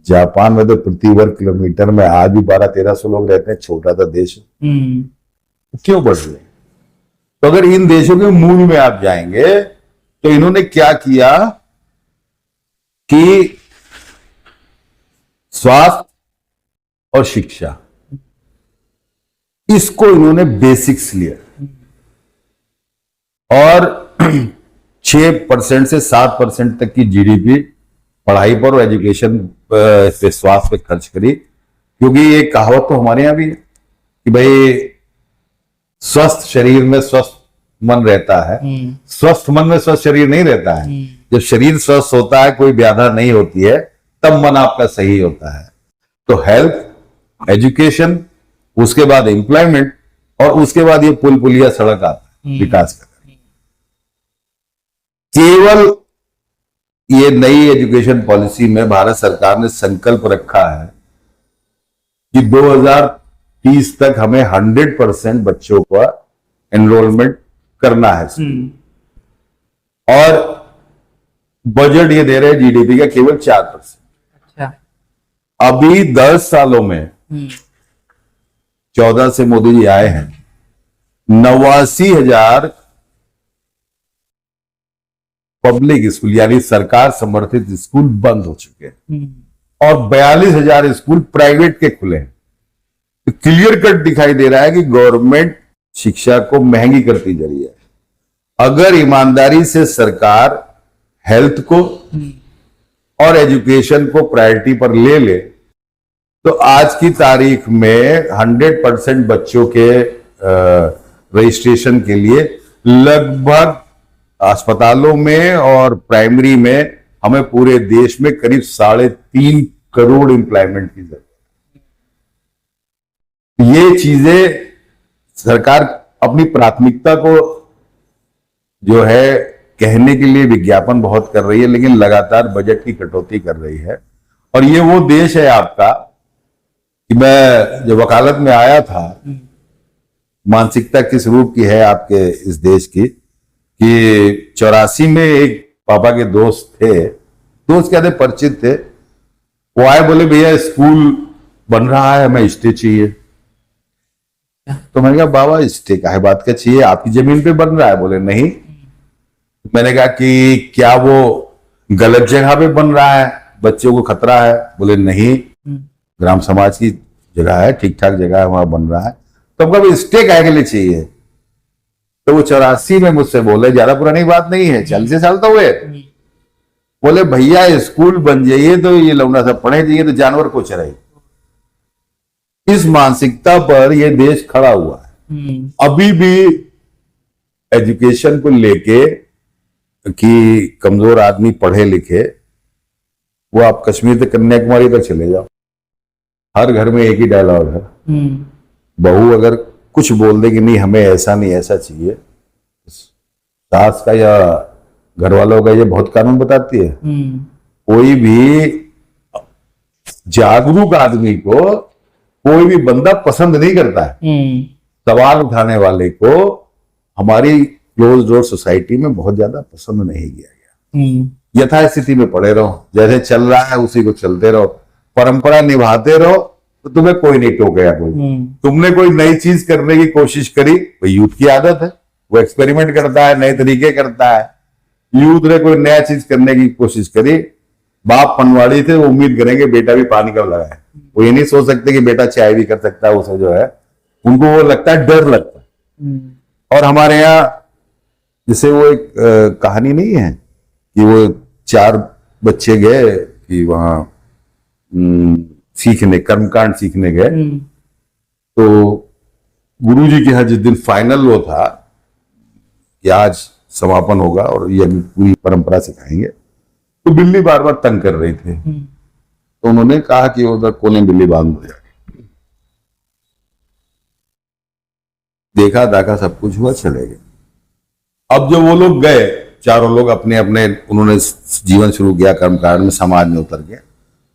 जापान में तो प्रति वर्ग किलोमीटर में आज भी 1200-1300 लोग रहते हैं। छोटा सा देश क्यों बढ़ रहे? तो अगर इन देशों के मूल में आप जाएंगे तो इन्होंने क्या किया कि स्वास्थ्य और शिक्षा, इसको इन्होंने बेसिक्स लिया और 6% से 7% तक की जीडीपी पढ़ाई पर और एजुकेशन पे, स्वास्थ्य पे खर्च करी। क्योंकि ये कहावत तो हमारे यहां भी है कि भाई स्वस्थ शरीर में स्वस्थ मन रहता है। स्वस्थ मन में स्वस्थ शरीर नहीं रहता है। जब शरीर स्वस्थ होता है, कोई व्याधा नहीं होती है, तब मन आपका सही होता है। तो हेल्थ, एजुकेशन, उसके बाद एम्प्लॉयमेंट, और उसके बाद ये पुल पुलिया सड़क आता है विकास का। केवल ये नई एजुकेशन पॉलिसी में भारत सरकार ने संकल्प रखा है कि 2030 तक हमें 100% बच्चों का एनरोलमेंट करना है। और बजट ये दे रहे हैं जीडीपी का केवल 4%। अच्छा। अभी 10 सालों में 14 से मोदी जी आए हैं, 89,000 पब्लिक स्कूल यानी सरकार समर्थित स्कूल बंद हो चुके हैं और 42,000 स्कूल प्राइवेट के खुले हैं। तो क्लियर कट दिखाई दे रहा है कि गवर्नमेंट शिक्षा को महंगी करती जा रही है। अगर ईमानदारी से सरकार हेल्थ को और एजुकेशन को प्रायोरिटी पर ले ले, तो आज की तारीख में 100% बच्चों के रजिस्ट्रेशन के लिए लगभग अस्पतालों में और प्राइमरी में हमें पूरे देश में करीब 3.5 करोड़ एम्प्लॉयमेंट की जरूरत है। ये चीजें सरकार अपनी प्राथमिकता को जो है कहने के लिए विज्ञापन बहुत कर रही है, लेकिन लगातार बजट की कटौती कर रही है। और ये वो देश है आपका कि मैं जब वकालत में आया था, मानसिकता किस रूप की है आपके इस देश की, कि 84 में एक पापा के दोस्त कहते परिचित थे, वो आए, बोले भैया स्कूल बन रहा है, हमें स्टे चाहिए। तो मैंने कहा बाबा स्टे काहे बात का चाहिए, आपकी जमीन पे बन रहा है? बोले नहीं। मैंने कहा कि क्या वो गलत जगह पे बन रहा है, बच्चों को खतरा है? बोले नहीं, ग्राम समाज की जगह है, ठीक ठाक जगह है, वहां बन रहा है। तो कभी स्टे काहे के लिए चाहिए? तो वो 84 में मुझसे बोले, ज्यादा पुरानी बात नहीं है, 40 साल तो हुए। बोले भैया स्कूल बन जाइए तो ये लौंडा सब पढ़े जाइए तो जानवर को चराइए। इस मानसिकता पर ये देश खड़ा हुआ है। अभी भी एजुकेशन को लेके कि कमजोर आदमी पढ़े लिखे, वो आप कश्मीर से कन्याकुमारी तक चले जाओ, हर घर में एक ही डायलॉग है। बहू अगर कुछ बोल दे कि नहीं हमें ऐसा नहीं ऐसा चाहिए, सास का या घर वालों का ये बहुत कानून बताती है। कोई भी जागरूक आदमी को कोई भी बंदा पसंद नहीं करता है। सवाल उठाने वाले को हमारी क्लोज डोर सोसाइटी में बहुत ज्यादा पसंद नहीं किया गया। यथास्थिति में पड़े रहो, जैसे चल रहा है उसी को चलते रहो, परंपरा निभाते रहो, तो तुम्हें कोई नहीं टोकेगा। कोई तुमने कोई नई चीज करने की कोशिश करी, वो यूथ की आदत है, वो एक्सपेरिमेंट करता है, नए तरीके करता है। यूथ ने कोई नया चीज करने की कोशिश करी, बाप पनवाड़ी थे, वो उम्मीद करेंगे बेटा भी पानी कब लगाए। वो ये नहीं सोच सकते कि बेटा चाय भी कर सकता है, उसे जो है उनको वो लगता है, डर लगता है। और हमारे यहाँ जैसे वो एक कहानी नहीं है कि वो 4 बच्चे गए कि वहां सीखने, कर्मकांड सीखने गए। तो गुरुजी के यहाँ जिस दिन फाइनल वो था कि आज समापन होगा और ये पूरी परंपरा सिखाएंगे, तो बिल्ली बार बार तंग कर रही थी। तो उन्होंने कहा कि उधर कोने बिल्ली बांध दो। देखा दाखा सब कुछ हुआ, चले गए। अब जब वो लोग गए, चारों लोग अपने अपने, उन्होंने जीवन शुरू किया, कर्मकांड में, समाज में उतर गए।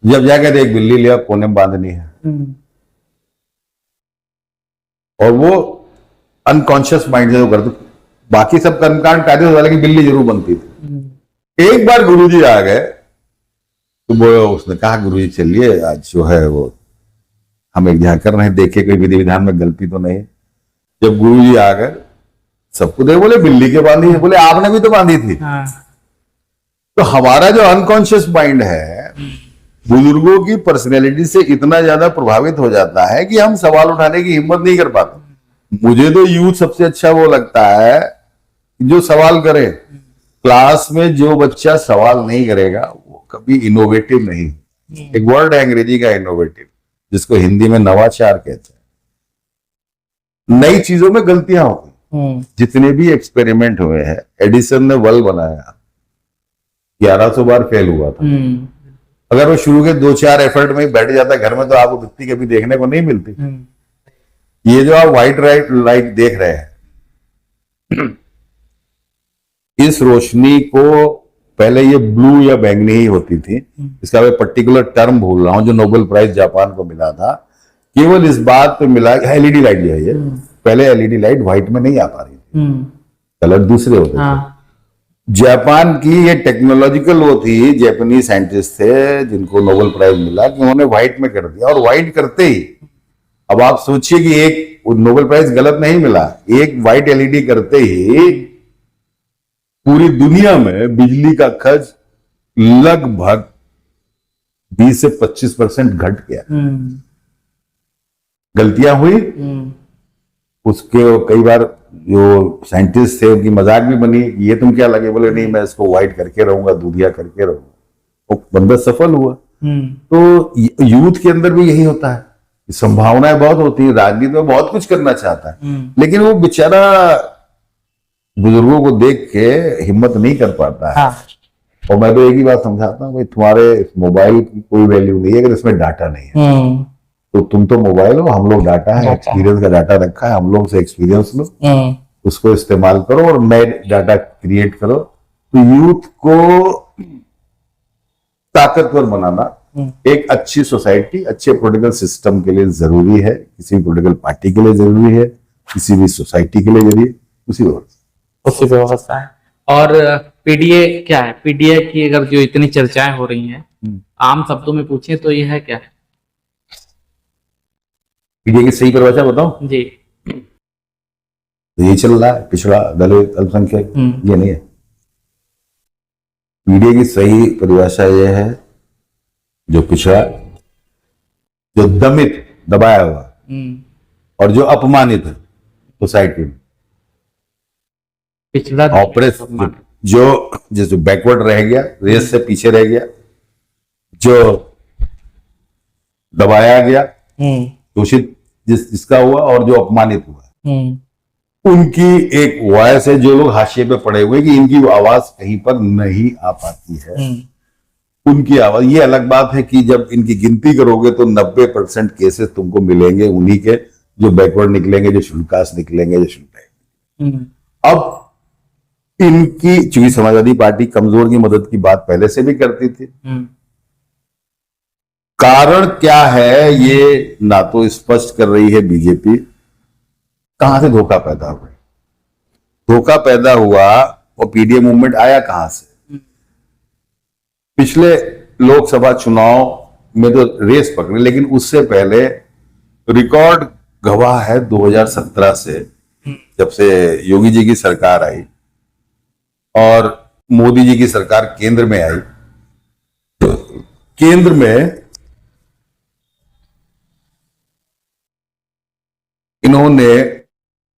जब जाकर एक बिल्ली लिया, कोने में बांधनी है, और वो अनकॉन्शियस माइंड से वो करते, बाकी सब कर्मकांड कायदे से वाले की बिल्ली जरूर बनती थी। एक बार गुरुजी आ गए तो वो उसने कहा गुरुजी चलिए आज जो है वो हम एक जगह कर रहे हैं, देखे कोई विधि विधान में गलती तो नहीं। जब गुरुजी आ गए सबको देख, बोले बिल्ली के बांधी है, बोले आपने भी तो बांधी थी। तो हमारा जो अनकॉन्शियस माइंड है बुजुर्गों की पर्सनैलिटी से इतना ज्यादा प्रभावित हो जाता है कि हम सवाल उठाने की हिम्मत नहीं कर पाते। मुझे तो यूथ सबसे अच्छा वो लगता है जो सवाल करे। क्लास में जो बच्चा सवाल नहीं करेगा वो कभी इनोवेटिव नहीं। एक वर्ड है अंग्रेजी का इनोवेटिव, जिसको हिंदी में नवाचार कहते हैं। नई चीजों में गलतियां होती, जितने भी एक्सपेरिमेंट हुए हैं, एडिसन ने बल्ब बनाया 1100 बार फेल हुआ था। अगर वो शुरू के 2-4 एफर्ट में ही बैठ जाता घर में तो आपको बिकती कभी देखने को नहीं मिलती। ये जो आप व्हाइट लाइट देख रहे हैं, इस रोशनी को पहले ये ब्लू या बैंगनी ही होती थी, इसका मैं पर्टिकुलर टर्म भूल रहा हूं, जो नोबेल प्राइज जापान को मिला था, केवल इस बात पे मिला। एलईडी लाइट जो है ये, पहले एलईडी लाइट व्हाइट में नहीं आ पा रही थी, कलर दूसरे होते थे। जापान की ये टेक्नोलॉजिकल वो थी, जापानी साइंटिस्ट थे जिनको नोबेल प्राइज मिला, कि उन्होंने व्हाइट में कर दिया। और व्हाइट करते ही, अब आप सोचिए कि एक नोबेल प्राइज गलत नहीं मिला, एक व्हाइट एलईडी करते ही पूरी दुनिया में बिजली का खर्च लगभग 20 से 25% घट गया। गलतियां हुई, उसके कई बार जो साइंटिस्ट थे उनकी मजाक भी बनी, ये तुम क्या लगे, बोले नहीं मैं इसको व्हाइट करके रहूंगा, दूधिया करके रहूंगा। वो बंदा सफल हुआ। तो यूथ के अंदर भी यही होता है, संभावनाएं बहुत होती है, राजनीति में बहुत कुछ करना चाहता है, लेकिन वो बेचारा बुजुर्गों को देख के हिम्मत नहीं कर पाता है। और मैं तो एक ही बात समझाता हूँ, तुम्हारे मोबाइल की कोई वैल्यू नहीं है अगर इसमें डाटा नहीं है। तो तुम तो मोबाइल हो, हम लोग डाटा है, एक्सपीरियंस का डाटा रखा है, हम लोग से एक्सपीरियंस लो, उसको इस्तेमाल करो और नए डाटा क्रिएट करो। तो यूथ को ताकतवर बनाना एक अच्छी सोसाइटी, अच्छे पॉलिटिकल सिस्टम के लिए जरूरी है, किसी भी पॉलिटिकल पार्टी के लिए जरूरी है, किसी भी सोसाइटी के लिए जरूरी है, उसी व्यवस्था है। और पीडीए क्या है? पीडीए की अगर जो इतनी चर्चाएं हो रही हैं, आम शब्दों में पूछे तो ये है क्या है? पीडीए की सही परिभाषा बताओ जी। तो ये चल रहा है, पिछड़ा, दलित, अल्पसंख्यक, ये नहीं है। पीडीए की सही परिभाषा ये है, जो पिछड़ा, जो दमित, दबाया हुआ, और जो अपमानित है सोसाइटी में, पिछड़ा, ऑपरेस, जो जैसे बैकवर्ड रह गया, रेस से पीछे रह गया, जो दबाया गया, दूषित जिसका हुआ, और जो अपमानित हुआ, उनकी एक वॉइस है, जो लोग हाशिए पे पड़े हुए कि इनकी आवाज कहीं पर नहीं आ पाती है, उनकी आवाज। ये अलग बात है कि जब इनकी गिनती करोगे तो 90% केसेस तुमको मिलेंगे उन्हीं के, जो बैकवर्ड निकलेंगे, जो शुल्कास निकलेंगे, जो शुल्क। अब इनकी, चूंकि समाजवादी पार्टी कमजोर की मदद की बात पहले से भी करती थी, कारण क्या है ये ना तो स्पष्ट कर रही है बीजेपी। कहां से धोखा पैदा हुआ? धोखा पैदा हुआ और पीडीए मूवमेंट आया कहां से? पिछले लोकसभा चुनाव में तो रेस पकड़ी, लेकिन उससे पहले रिकॉर्ड गवाह है 2017 से, जब से योगी जी की सरकार आई और मोदी जी की सरकार केंद्र में आई। तो केंद्र में इन्होंने,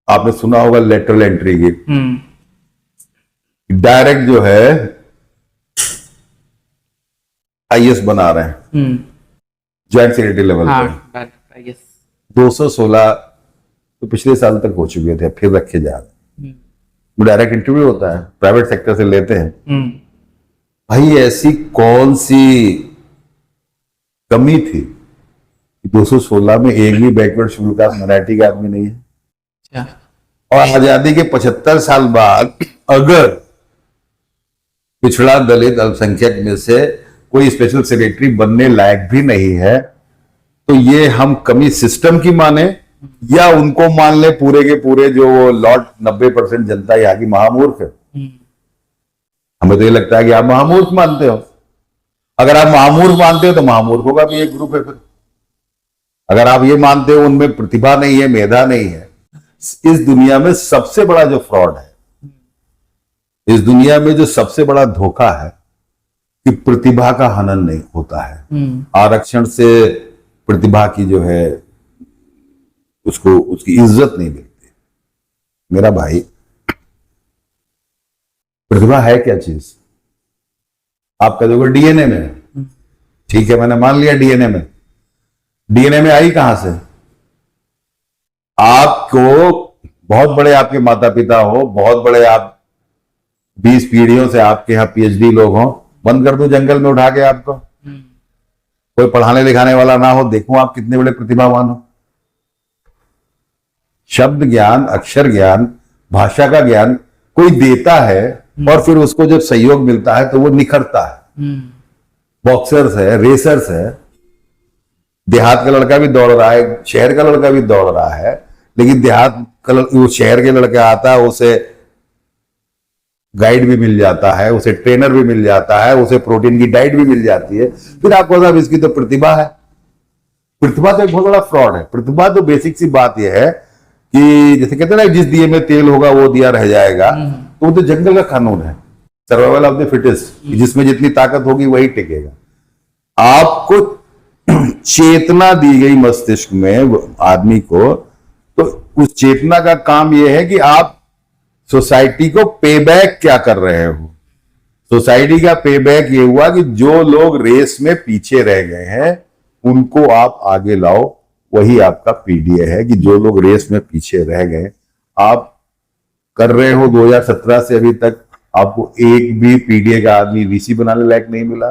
आपने सुना होगा लेटरल एंट्री की, डायरेक्ट जो है आईएएस बना रहे हैं, ज्वाइंट सेक्रेटरी लेवल पे। 216 तो पिछले साल तक हो चुके थे, फिर रखे जा रहे। डायरेक्ट इंटरव्यू होता है, प्राइवेट सेक्टर से लेते हैं। भाई ऐसी कौन सी कमी थी 216 में एक भी बैकवर्ड शेड्यूल कास्ट मराठी का आदमी नहीं है? और आजादी के 75 साल बाद अगर पिछड़ा, दलित, अल्पसंख्यक में से कोई स्पेशल सेक्रेटरी बनने लायक भी नहीं है, तो ये हम कमी सिस्टम की माने या उनको मान ले पूरे के पूरे, जो वो लॉट 90% जनता यहाँ की महामूर्ख है? हमें तो ये लगता है कि आप महामूर्ख मानते हो। अगर आप महामूर्ख मानते हो तो महामूर्खों का भी एक ग्रुप है। फिर अगर आप ये मानते हो उनमें प्रतिभा नहीं है, मेधा नहीं है, इस दुनिया में सबसे बड़ा जो फ्रॉड है, इस दुनिया में जो सबसे बड़ा धोखा है कि प्रतिभा का हनन नहीं होता है। आरक्षण से प्रतिभा की जो है उसको, उसकी इज्जत नहीं मिलती। मेरा भाई, प्रतिभा है क्या चीज? आप कह दोगे डीएनए में। ठीक है, मैंने मान लिया डीएनए में। डीएनए में आई कहां से? आपको बहुत बड़े आपके माता पिता हो, बहुत बड़े आप 20 पीढ़ियों से आपके यहाँ पीएचडी लोग हों, बंद कर दो जंगल में उठा के आपको, कोई पढ़ाने लिखाने वाला ना हो, देखो आप कितने बड़े प्रतिभावान हो। शब्द ज्ञान, अक्षर ज्ञान, भाषा का ज्ञान कोई देता है और फिर उसको जब सहयोग मिलता है तो वो निखरता है। बॉक्सर्स है, रेसर्स है, देहात का लड़का भी दौड़ रहा है, शहर का लड़का भी दौड़ रहा है, लेकिन देहात का वो शहर के लड़का आता है, उसे गाइड भी मिल जाता है, उसे ट्रेनर भी मिल जाता है, उसे प्रोटीन की डाइट भी मिल जाती है, फिर आपको साहब इसकी तो प्रतिभा है। प्रतिभा तो एक बहुत बड़ा फ्रॉड है। प्रतिभा तो बेसिक सी बात यह है कि जैसे कहते हैं ना, जिस दिए में तेल होगा वो दिया रह जाएगा, तो वो तो जंगल का कानून है, सर्वाइवल ऑफ द फिटेस्ट, जिसमें जितनी ताकत होगी वही टिकेगा। आपको चेतना दी गई मस्तिष्क में आदमी को, तो उस चेतना का काम यह है कि आप सोसाइटी को पे बैक क्या कर रहे हो। सोसाइटी का पे बैक ये हुआ कि जो लोग रेस में पीछे रह गए हैं उनको आप आगे लाओ, वही आपका पीडीए है कि जो लोग रेस में पीछे रह गए आप कर रहे हो। 2017 से अभी तक आपको एक भी पीडीए का आदमी वीसी बनाने लायक नहीं मिला।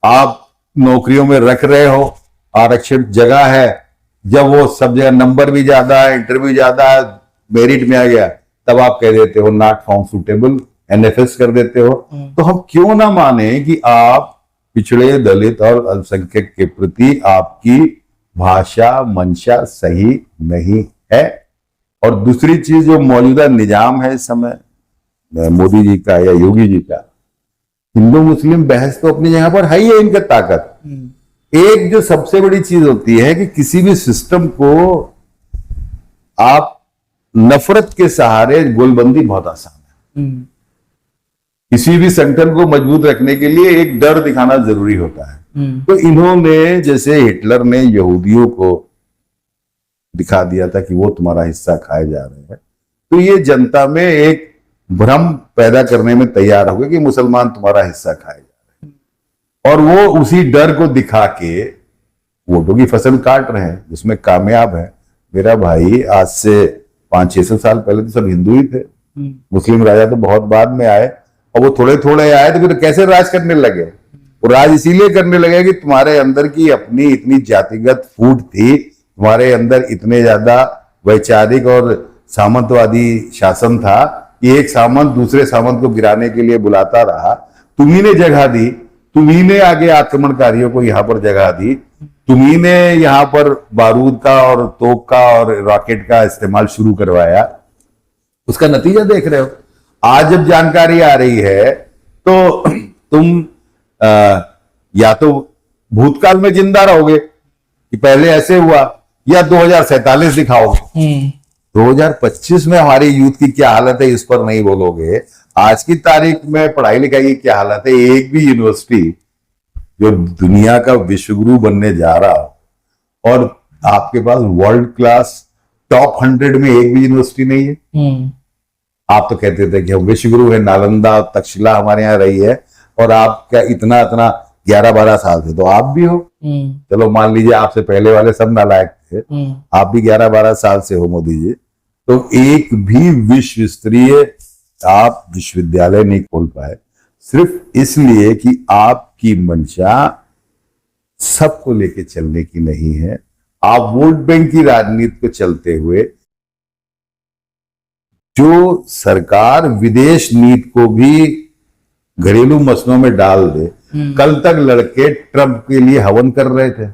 आप नौकरियों में रख रहे हो, आरक्षित जगह है, जब वो सब जगह नंबर भी ज्यादा है, इंटरव्यू ज्यादा है, मेरिट में आ गया, तब आप कह देते हो नॉट फाउंड सुटेबल, एनएफएस कर देते हो। तो हम क्यों ना माने कि आप पिछड़े, दलित और अल्पसंख्यक के प्रति आपकी भाषा मंशा सही नहीं है। और दूसरी चीज, जो मौजूदा निजाम है इस समय मोदी जी का या योगी जी का, हिंदू मुस्लिम बहस तो अपनी जगह पर है ही है, इनका ताकत। एक जो सबसे बड़ी चीज होती है कि किसी भी सिस्टम को आप नफरत के सहारे गोलबंदी बहुत आसान है। किसी भी संगठन को मजबूत रखने के लिए एक डर दिखाना जरूरी होता है। तो इन्होंने, जैसे हिटलर ने यहूदियों को दिखा दिया था कि वो तुम्हारा हिस्सा खाए जा रहे हैं, तो ये जनता में एक भ्रम पैदा करने में तैयार हो गए कि मुसलमान तुम्हारा हिस्सा खाए जा रहे हैं, और वो उसी डर को दिखा के वोटों की फसल काट रहे हैं, जिसमें कामयाब है। मेरा भाई, आज से 500-600 साल पहले तो सब हिंदू ही थे, मुस्लिम राजा तो बहुत बाद में आए, और वो थोड़े थोड़े आए तो फिर कैसे राज करने लगे। वो राज इसीलिए करने लगे कि तुम्हारे अंदर की अपनी इतनी जातिगत फूट थी, तुम्हारे अंदर इतने ज्यादा वैचारिक और सामंतवादी शासन था कि एक सामंत दूसरे सामंत को गिराने के लिए बुलाता रहा। तुम्ही ने जगह दी, तुम्ही ने आगे आक्रमणकारियों को यहां पर जगह दी, तुम्ही ने यहां पर बारूद का और तोप का और रॉकेट का इस्तेमाल शुरू करवाया। उसका नतीजा देख रहे हो। आज जब जानकारी आ रही है तो तुम या तो भूतकाल में जिंदा रहोगे कि पहले ऐसे हुआ, या 2047 दिखाओगे। 2025 में हमारी यूथ की क्या हालत है इस पर नहीं बोलोगे। आज की तारीख में पढ़ाई लिखाई की क्या हालत है। एक भी यूनिवर्सिटी जो दुनिया का विश्वगुरु बनने जा रहा हो और आपके पास वर्ल्ड क्लास टॉप 100 में एक भी यूनिवर्सिटी नहीं है। आप तो कहते थे कि हम विश्वगुरु है, नालंदा तक्षशिला हमारे यहाँ रही है, और आप क्या इतना 11-12 साल से तो आप भी हो। चलो मान लीजिए आपसे पहले वाले सब नालायक थे, आप भी 11-12 साल से हो मोदी जी। तो एक भी विश्व स्तरीय आप विश्वविद्यालय नहीं खोल पाए, सिर्फ इसलिए कि आपकी मंशा सबको लेके चलने की नहीं है। आप वोट बैंक की राजनीति को चलते हुए, जो सरकार विदेश नीति को भी घरेलू मसलों में डाल दे। कल तक लड़के ट्रंप के लिए हवन कर रहे थे,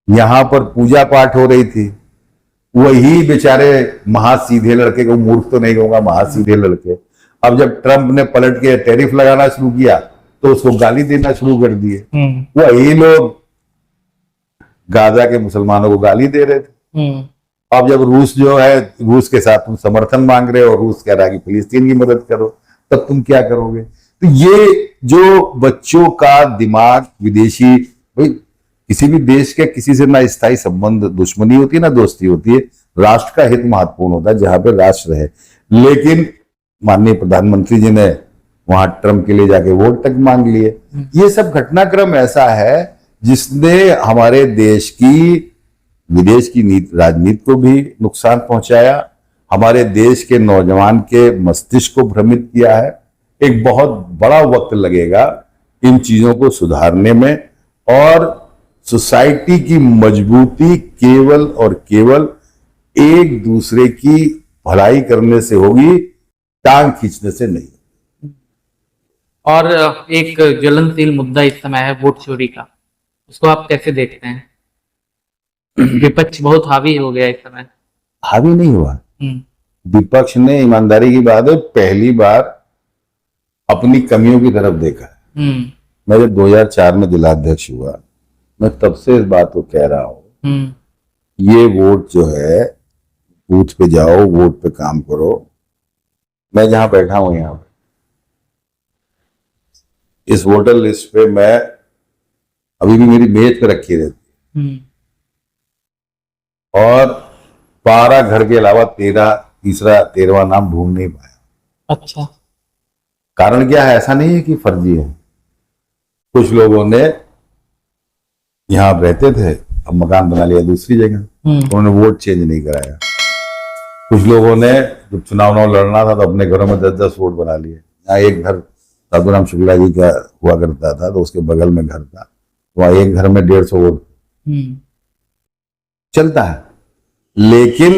यहां पर पूजा पाठ हो रही थी। वही बेचारे महासीधे लड़के को, मूर्ख तो नहीं कहूंगा, महासीधे लड़के, अब जब ट्रंप ने पलट के टैरिफ लगाना शुरू किया तो उसको गाली देना शुरू कर दिए। वही लोग गाजा के मुसलमानों को गाली दे रहे थे। अब जब रूस जो है, रूस के साथ तुम समर्थन मांग रहे हो, रूस कह रहा है कि फिलिस्तीन की मदद करो, तब तुम क्या करोगे। तो ये जो बच्चों का दिमाग विदेशी, भाई किसी भी देश के किसी से ना स्थायी संबंध, दुश्मनी होती है ना दोस्ती होती है, राष्ट्र का हित महत्वपूर्ण होता है जहां पर राष्ट्र है। लेकिन माननीय प्रधानमंत्री जी ने वहां ट्रंप के लिए जाके वोट तक मांग लिए। ये सब घटनाक्रम ऐसा है जिसने हमारे देश की विदेश की राजनीति को भी नुकसान पहुंचाया, हमारे देश के नौजवान के मस्तिष्क को भ्रमित किया है। एक बहुत बड़ा वक्त लगेगा इन चीजों को सुधारने में, और सोसाइटी की मजबूती केवल और केवल एक दूसरे की भलाई करने से होगी, टांग खींचने से नहीं। और एक ज्वलनशील मुद्दा इस समय है वोट चोरी का, उसको आप कैसे देखते हैं? विपक्ष बहुत हावी हो गया इस समय। हावी नहीं हुआ, विपक्ष ने, ईमानदारी की बात है, पहली बार अपनी कमियों की तरफ देखा है। मैं जब 2004 में जिलाध्यक्ष हुआ, मैं तब से इस बात को कह रहा हूं, ये वोट जो है, बूथ पे जाओ, वोट पे काम करो। मैं जहां बैठा हूं यहां पे, इस वोटर लिस्ट पे मैं अभी भी मेरी मेज पे रखी रहती, और 12 घर के अलावा 13वां नाम ढूंढ नहीं पाया। अच्छा, कारण क्या है? ऐसा नहीं है कि फर्जी है, कुछ लोगों ने यहां रहते थे, अब मकान बना लिया दूसरी जगह, उन्होंने वोट चेंज नहीं कराया। कुछ लोगों ने जब चुनाव लड़ना था तो अपने घरों में 10-10 वोट बना लिए। यहाँ एक घर साधुराम शुक्ला जी का हुआ करता था, तो उसके बगल में घर था, वहां एक घर में 150 वोट चलता है। लेकिन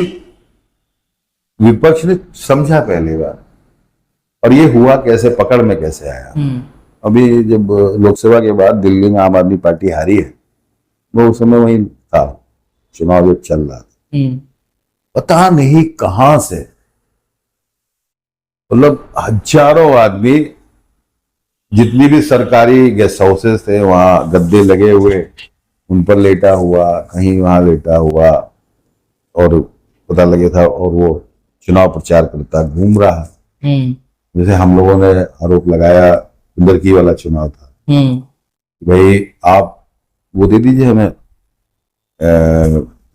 विपक्ष ने समझा पहली बार, और ये हुआ कैसे, पकड़ में कैसे आया। अभी जब लोकसभा के बाद दिल्ली में आम आदमी पार्टी हारी है, वो उस समय वही था, चुनाव जब चल रहा था, पता नहीं कहां से, मतलब हजारों आदमी, जितनी भी सरकारी गेस्ट हाउसेस थे वहां गद्दे लगे हुए, उन पर लेटा हुआ, कहीं वहां लेटा हुआ, और पता लगे था, और वो चुनाव प्रचार करता घूम रहा। जैसे हम लोगों ने आरोप लगाया, इंदरकी वाला चुनाव था, भाई आप वो दे दीजिए हमें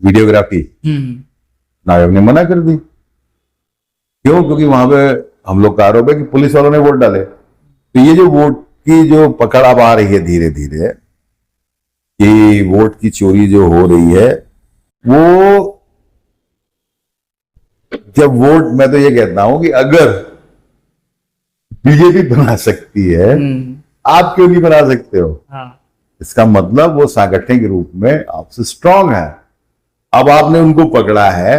वीडियोग्राफी, नायक ने मना कर दी। क्यों? क्योंकि वहां पे हम लोग का आरोप है कि पुलिस वालों ने वोट डाले। तो ये जो वोट की जो पकड़ अब आ रही है धीरे धीरे, कि वोट की चोरी जो हो रही है, वो जब वोट, मैं तो ये कहता हूं कि अगर बीजेपी बना सकती है, आप क्यों नहीं बना सकते हो? इसका मतलब वो सांगठनिक रूप में आपसे स्ट्रांग है। अब आपने उनको पकड़ा है,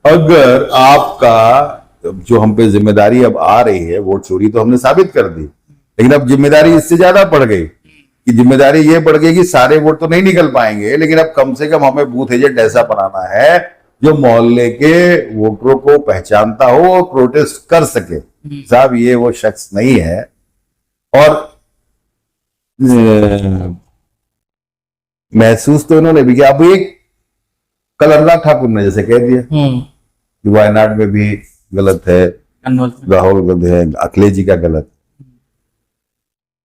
अगर आपका जो हम पे जिम्मेदारी अब आ रही है, वोट चोरी तो हमने साबित कर दी, लेकिन अब जिम्मेदारी इससे ज्यादा बढ़ गई, कि जिम्मेदारी ये बढ़ गई कि सारे वोट तो नहीं निकल पाएंगे, लेकिन अब कम से कम हमें बूथ एजेंट ऐसा बनाना है जो मोहल्ले के वोटरों को पहचानता हो और प्रोटेस्ट कर सके। साहब ये वो शख्स नहीं है। और महसूस तो इन्होंने भी किया। अब एक कल अनुराग ठाकुर ने जैसे कह दिया कि वायनाड में भी गलत है, राहुल गांधी है, अखिलेश जी का गलत।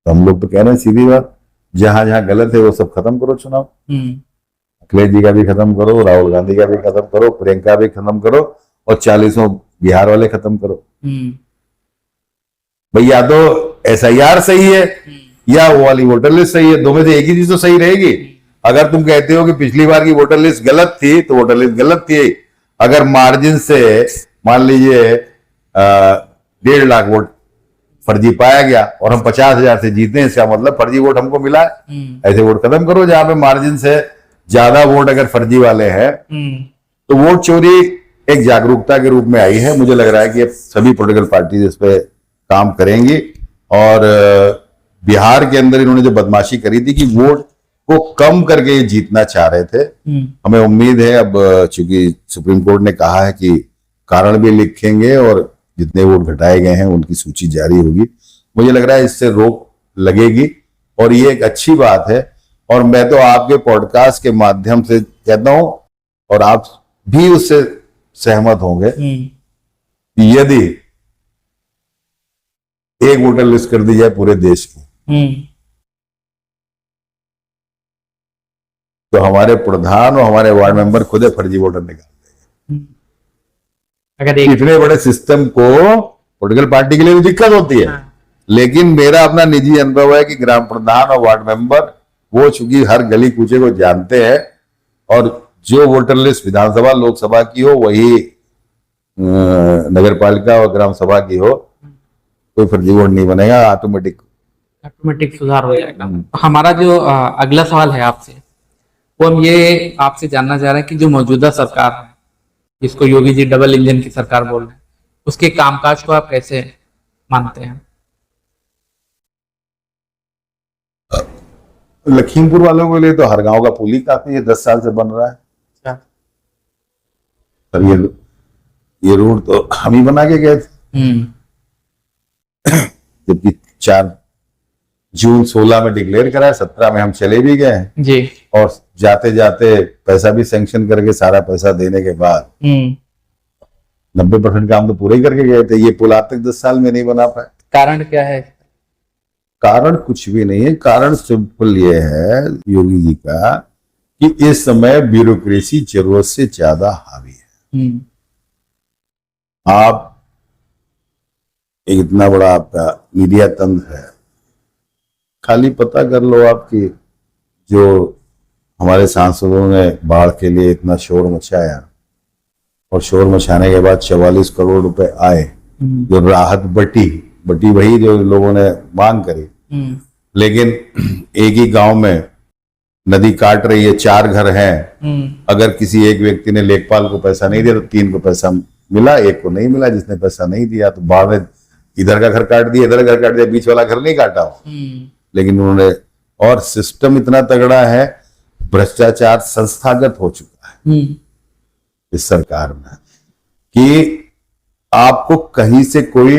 तो हम लोग तो कह रहे हैं सीधी बात, जहां जहां गलत है वो सब खत्म करो चुनाव। अखिलेश जी का भी खत्म करो, राहुल गांधी का भी खत्म करो, प्रियंका भी खत्म करो, और 40 बिहार वाले खत्म करो। भाई या तो SIR सही है या वो वाली वोटर लिस्ट सही है, दो में से एक ही चीज तो सही रहेगी। अगर तुम कहते हो कि पिछली बार की वोटर लिस्ट गलत थी, तो वोटर लिस्ट गलत थी। अगर मार्जिन से मान लीजिए 1.5 लाख वोट फर्जी पाया गया और हम 50,000 से जीते हैं, इसका मतलब फर्जी वोट हमको मिला है। ऐसे वोट खत्म करो। जहां पे मार्जिन से ज्यादा वोट अगर फर्जी वाले हैं, तो वोट चोरी एक जागरूकता के रूप में आई है। मुझे लग रहा है कि सभी पॉलिटिकल पार्टी इस पे काम करेंगी। और बिहार के अंदर इन्होंने जो बदमाशी करी थी कि वोट को कम करके ये जीतना चाह रहे थे, हमें उम्मीद है अब चूंकि सुप्रीम कोर्ट ने कहा है कि कारण भी लिखेंगे और जितने वोट घटाए गए हैं उनकी सूची जारी होगी, मुझे लग रहा है इससे रोक लगेगी और ये एक अच्छी बात है। और मैं तो आपके पॉडकास्ट के माध्यम से कहता हूं, और आप भी उससे सहमत होंगे, कि यदि एक वोटर लिस्ट कर दी जाए पूरे देश की, तो हमारे प्रधान और हमारे वार्ड मेंबर खुद फर्जी वोटर निकाल देंगे। अगर इतने बड़े सिस्टम को पॉलिटिकल पार्टी के लिए भी दिक्कत होती है। लेकिन मेरा अपना निजी अनुभव है कि ग्राम प्रधान और वार्ड मेंबर वो चूंकि हर गली कूचे को जानते हैं और जो वोटर लिस्ट विधानसभा लोकसभा की हो वही नगर पालिका और ग्राम सभा की हो, कोई फर्जी वोट नहीं बनेगा, ऑटोमेटिक सुधार हो जाएगा। हमारा जो अगला सवाल है आपसे, वो हम ये आपसे जानना चाह रहे हैं कि जो मौजूदा सरकार है, जिसको योगी जी डबल इंजन की सरकार बोल रहे हैं, उसके कामकाज को आप कैसे मानते हैं? लखीमपुर वालों के लिए तो हर गांव का पुल ही काफी है, 10 साल से बन रहा है। अच्छा। पर ये रोड तो हम ही बना के गए थे, जबकि 4 जून 16 में डिक्लेयर करा है, 17 में हम चले भी गए हैं जी। और जाते जाते पैसा भी सैंक्शन करके सारा पैसा देने के बाद 90% काम तो पूरे ही करके गए थे। ये पुल आज तक 10 साल में नहीं बना पाए। कारण क्या है? कारण कुछ भी नहीं है, कारण सिंपल ये है योगी जी का कि इस समय ब्यूरोक्रेसी जरूरत से ज्यादा हावी है। आप एक इतना बड़ा आपका मीडिया तंत्र है, खाली पता कर लो आपकी जो हमारे सांसदों ने बाढ़ के लिए इतना शोर मचाया और शोर मचाने के बाद 44 करोड़ रुपए आए, जो राहत बटी वही जो लोगों ने मांग करी, लेकिन एक ही गांव में नदी काट रही है, 4 घर हैं, अगर किसी एक व्यक्ति ने लेखपाल को पैसा नहीं दिया तो 3 को पैसा मिला, 1 को नहीं मिला। जिसने पैसा नहीं दिया तो बाढ़ में इधर का घर काट दिया, इधर घर काट दिया, बीच वाला घर नहीं काटा। लेकिन उन्होंने, और सिस्टम इतना तगड़ा है, भ्रष्टाचार संस्थागत हो चुका है इस सरकार में कि आपको कहीं से कोई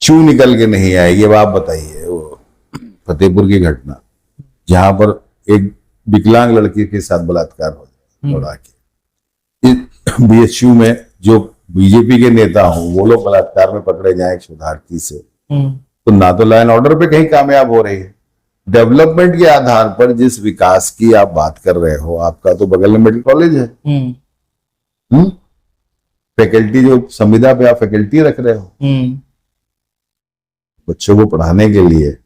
चू निकल के नहीं आएगी। अब आप बताइए वो फतेहपुर की घटना जहां पर एक विकलांग लड़की के साथ बलात्कार हो जाए, बीएचयू में जो बीजेपी के नेता हो वो लोग बलात्कार में पकड़े जाए एक शोधार्थी से, तो ना तो लॉ एंड ऑर्डर पे कहीं कामयाब हो रही है। डेवलपमेंट के आधार पर जिस विकास की आप बात कर रहे हो, आपका तो बगल में मेडिकल कॉलेज है, फैकल्टी जो संविदा पे आप फैकल्टी रख रहे हो, बच्चों को पढ़ाने के लिए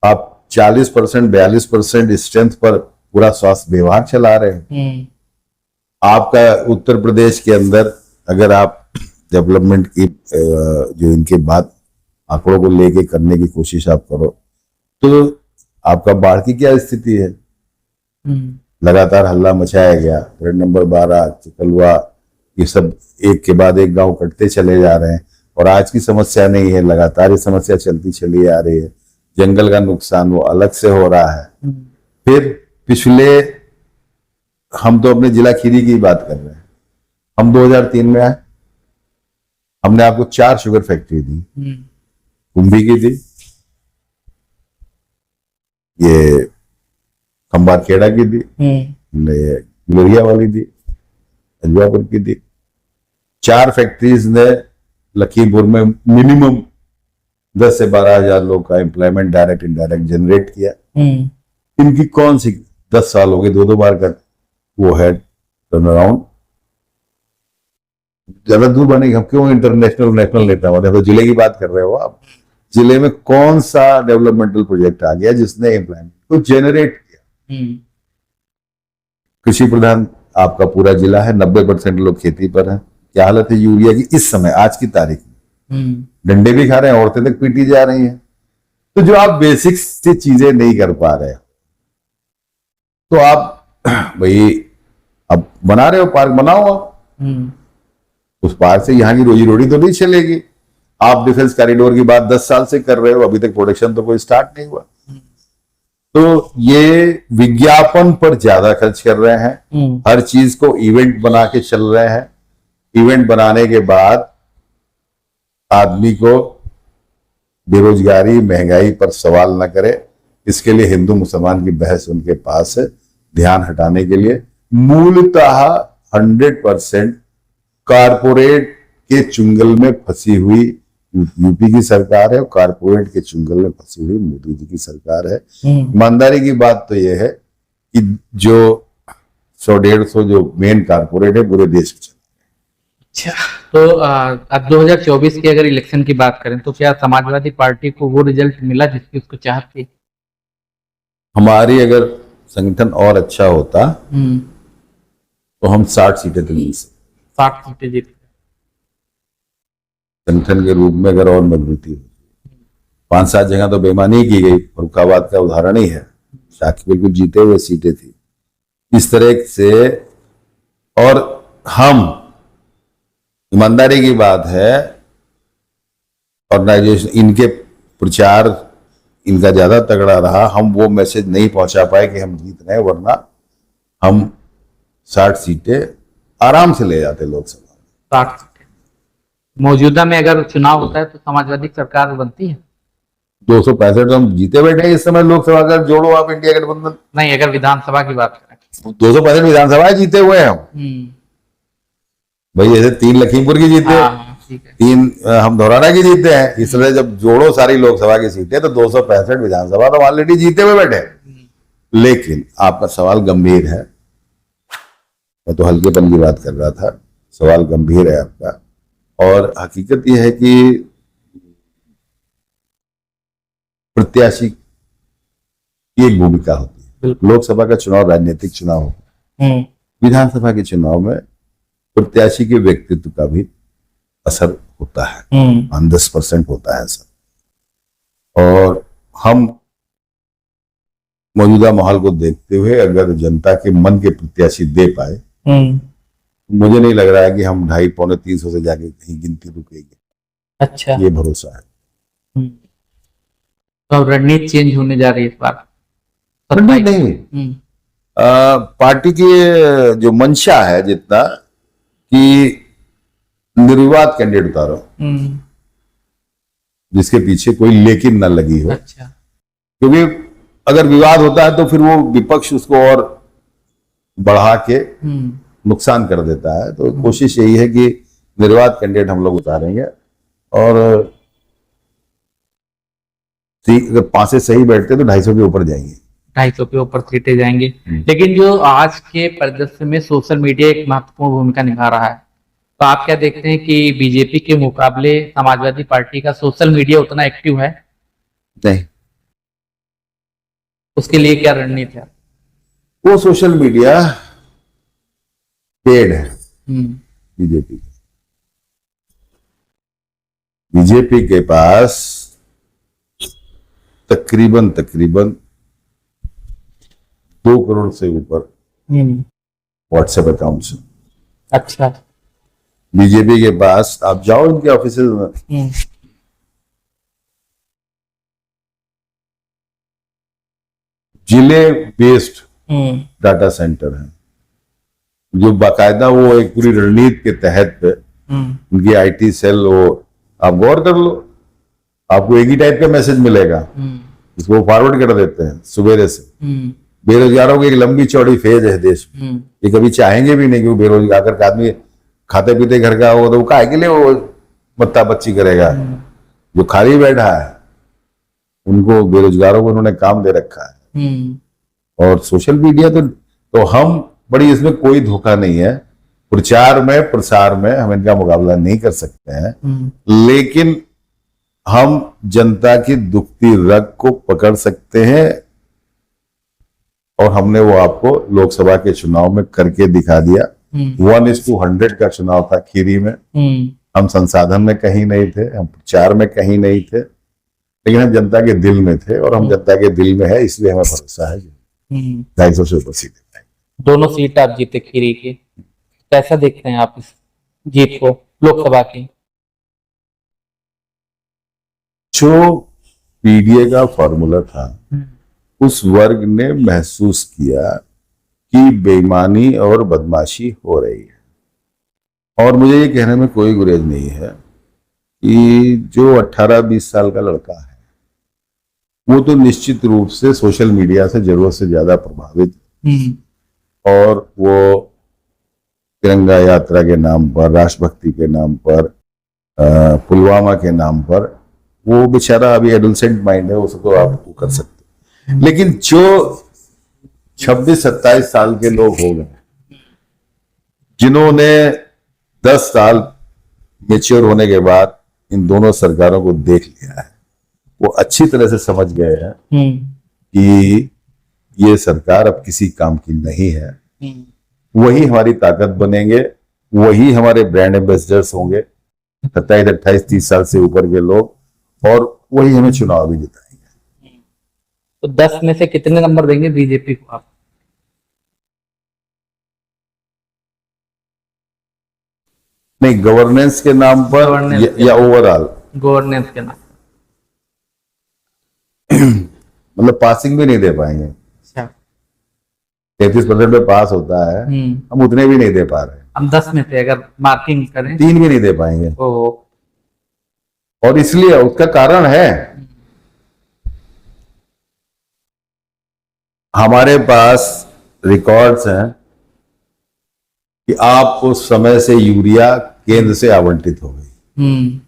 आप 40% 42% स्ट्रेंथ पर पूरा स्वास्थ्य विभाग चला रहे हैं। आपका उत्तर प्रदेश के अंदर अगर आप डेवलपमेंट की जो इनके बाद आंकड़ों को लेके करने की कोशिश आप करो तो आपका बाढ़ की क्या स्थिति है? लगातार हल्ला मचाया गया, वार्ड नंबर 12 चिकलवा, ये सब एक के बाद एक गांव कटते चले जा रहे हैं और आज की समस्या नहीं है, लगातार ये समस्या चलती चली आ रही है। जंगल का नुकसान वो अलग से हो रहा है। फिर पिछले, हम तो अपने जिला खीरी की बात कर रहे हैं, हम 2003 में आए, हमने आपको 4 शुगर फैक्ट्री दी, कुंभी की दी, ये खंबाखेड़ा की दी, गिलोरिया वाली दी, अजवापुर की दी। 4 फैक्ट्रीज ने लखीमपुर में मिनिमम 10 से 12 हजार लोग का एम्प्लॉयमेंट डायरेक्ट इनडायरेक्ट जनरेट किया। इनकी कौन सी 10 साल हो गए, 2 बार का वो है टर्न अराउंड। ज्यादा दूर बनेगी, हम क्यों इंटरनेशनल नेशनल लेता हूं, तो जिले की बात कर रहे हो आप, जिले में कौन सा डेवलपमेंटल प्रोजेक्ट आ गया जिसने एम्प्लॉयमेंट को जनरेट किया? कृषि प्रधान आपका पूरा जिला है, 90% लोग खेती पर हैं। क्या हालत है यूरिया की इस समय, आज की तारीख में? डंडे भी खा रहे हैं, औरतें तक पीटी जा रही हैं। तो जो आप बेसिक से चीजें नहीं कर पा रहे तो आप भाई अब बना रहे हो पार्क, बनाओ आप, उस पार्क से यहाँ की रोजी रोटी तो नहीं चलेगी। आप डिफेंस कॉरिडोर की बात 10 साल से कर रहे हो, अभी तक प्रोडक्शन तो कोई स्टार्ट नहीं हुआ। तो ये विज्ञापन पर ज्यादा खर्च कर रहे हैं, हर चीज को इवेंट बना के चल रहे हैं। इवेंट बनाने के बाद आदमी को बेरोजगारी महंगाई पर सवाल न करे, इसके लिए हिंदू मुसलमान की बहस उनके पास है। ध्यान हटाने के लिए मूलतः 100% कारपोरेट के चुंगल में फंसी हुई यूपी की सरकार है और कारपोरेट के चुंगल में फंसी हुई मोदी जी की सरकार है। ईमानदारी की बात तो यह है कि जो 100-150 जो मेन कारपोरेट है पूरे देश में। अच्छा, तो अब 2024 की अगर इलेक्शन की बात करें तो क्या समाजवादी पार्टी को वो रिजल्ट मिला जिसकी उसको चाहत थी? हमारी अगर संगठन और अच्छा होता तो हम 60 सीटें तो जीत सकते। 60 सीटें जीत। संगठन के रूप में अगर और मजबूती हो, 5-7 जगह तो बेईमानी की गई, फरुखाबाद का उदाहरण ही है, शाखी बिल्कुल जीते हुए सीटें थी इस तरह से। और हम, ईमानदारी की बात है, ऑर्गेनाइजेशन इनके प्रचार इनका ज्यादा तगड़ा रहा, हम वो मैसेज नहीं पहुंचा पाए कि हम जीत रहे हैं, वरना हम 60 सीटें आराम से ले जाते लोकसभा। 60 सीटें मौजूदा में अगर चुनाव होता है तो समाजवादी सरकार बनती है। 265 तो हम जीते बैठे हैं इस समय लोकसभा का, जोड़ो आप इंडिया गठबंधन। नहीं, अगर विधानसभा की बात करें 265 विधानसभाएं जीते हुए हैं हम भाई, जैसे 3 लखीमपुर की जीते, ठीक है। 3 हम धौराना की जीते हैं, इस तरह जब जोड़ो सारी लोकसभा की सीटें तो 265 विधानसभा तो ऑलरेडी जीते हुए बैठे। लेकिन आपका सवाल गंभीर है, मैं तो हल्केपन की बात कर रहा था, सवाल गंभीर है आपका। और हकीकत यह है कि प्रत्याशी की एक भूमिका होती है। लोकसभा का चुनाव राजनीतिक चुनाव होता है, विधानसभा के चुनाव में प्रत्याशी के व्यक्तित्व का भी असर होता है, 10% होता है असर। और हम मौजूदा माहौल को देखते हुए अगर जनता के मन के प्रत्याशी दे पाए, मुझे नहीं लग रहा है कि हम 250-300 से जाके कहीं गिनती रुकेगी। अच्छा, ये भरोसा है। तो रणनीति चेंज होने जा रही है इस बार। नहीं, पार्टी की जो मंशा है जितना कि निर्विवाद कैंडिडेट उतारो, जिसके पीछे कोई लेकिन न लगी हो। अच्छा, क्योंकि अगर विवाद होता है तो फिर वो विपक्ष उसको और बढ़ा के नुकसान कर देता है। तो कोशिश यही है कि निर्विवाद कैंडिडेट हम लोग उतारेंगे, और अगर 5 से सही बैठते तो 250 के ऊपर जाएंगे, 250 के ऊपर सीटें जाएंगे। लेकिन जो आज के परिदृश्य में सोशल मीडिया एक महत्वपूर्ण भूमिका निभा रहा है, तो आप क्या देखते हैं कि बीजेपी के मुकाबले समाजवादी पार्टी का सोशल मीडिया उतना एक्टिव है? नहीं। उसके लिए क्या रणनीति है? वो सोशल मीडिया पेड है बीजेपी। बीजेपी के पास तकरीबन 2 करोड़ से ऊपर व्हाट्सएप अकाउंट्स हैं। अच्छा, बीजेपी के पास आप जाओ इनके ऑफिस में, जिले बेस्ड डाटा सेंटर है, जो बाकायदा वो एक पूरी रणनीति के तहत उनकी आईटी सेल, वो आप गौर कर लो, आपको एक ही टाइप का मैसेज मिलेगा, इसको फॉरवर्ड कर देते हैं सुबेरे से। बेरोजगारों की एक लंबी चौड़ी फेज है देश में, ये कभी चाहेंगे भी नहीं कि वो बेरोजगार करके आदमी खाते पीते घर का होगा तो वो काहे के लिए वो बत्ता बच्ची करेगा। जो खाली बैठा है उनको, बेरोजगारों को उन्होंने काम दे रखा है। और सोशल मीडिया तो हम बड़ी, इसमें कोई धोखा नहीं है, प्रचार में प्रसार में हम इनका मुकाबला नहीं कर सकते हैं, लेकिन हम जनता की दुखती रग को पकड़ सकते हैं। और हमने वो आपको लोकसभा के चुनाव में करके दिखा दिया। 1:100 का चुनाव था खीरी में, हम संसाधन में कहीं नहीं थे, हम प्रचार में कहीं नहीं थे, लेकिन हम जनता के दिल में थे, और हम जनता के दिल में है, इसलिए हमें भरोसा है 250 से ऊपर सीटें। दोनों सीट आप जीते खीरी की, कैसा देखते हैं आप इस जीत को लोकसभा की? जो पीडीए का फॉर्मूला था, उस वर्ग ने महसूस किया कि बेईमानी और बदमाशी हो रही है। और मुझे ये कहने में कोई गुरेज नहीं है कि जो 18-20 साल का लड़का है वो तो निश्चित रूप से सोशल मीडिया से जरूरत से ज्यादा प्रभावित, और वो तिरंगा यात्रा के नाम पर, राष्ट्रभक्ति के नाम पर, पुलवामा के नाम पर, वो बेचारा अभी एडोलसेंट माइंड है, उसको आप कर सकते। लेकिन जो 26-27 साल के लोग हो गए, जिन्होंने 10 साल मेच्योर होने के बाद इन दोनों सरकारों को देख लिया है, वो अच्छी तरह से समझ गए हैं कि ये सरकार अब किसी काम की नहीं है। वही हमारी ताकत बनेंगे, वही हमारे ब्रांड एम्बेसडर्स होंगे 27, 28, 30 साल से ऊपर के लोग, और वही हमें चुनाव भी जिताएंगे। तो 10 में से कितने नंबर देंगे बीजेपी को आप? नहीं, गवर्नेंस के नाम पर गवर्नेंस या ओवरऑल? गवर्नेंस के नाम। मतलब पासिंग भी नहीं दे पाएंगे। अच्छा। 33% पे पास होता है, हम उतने भी नहीं दे पा रहे। हम 10 में से अगर मार्किंग करें 3 भी नहीं दे पाएंगे। तो और इसलिए उसका कारण है हमारे पास रिकॉर्ड्स हैं कि आपको समय से यूरिया केंद्र से आवंटित हो गई,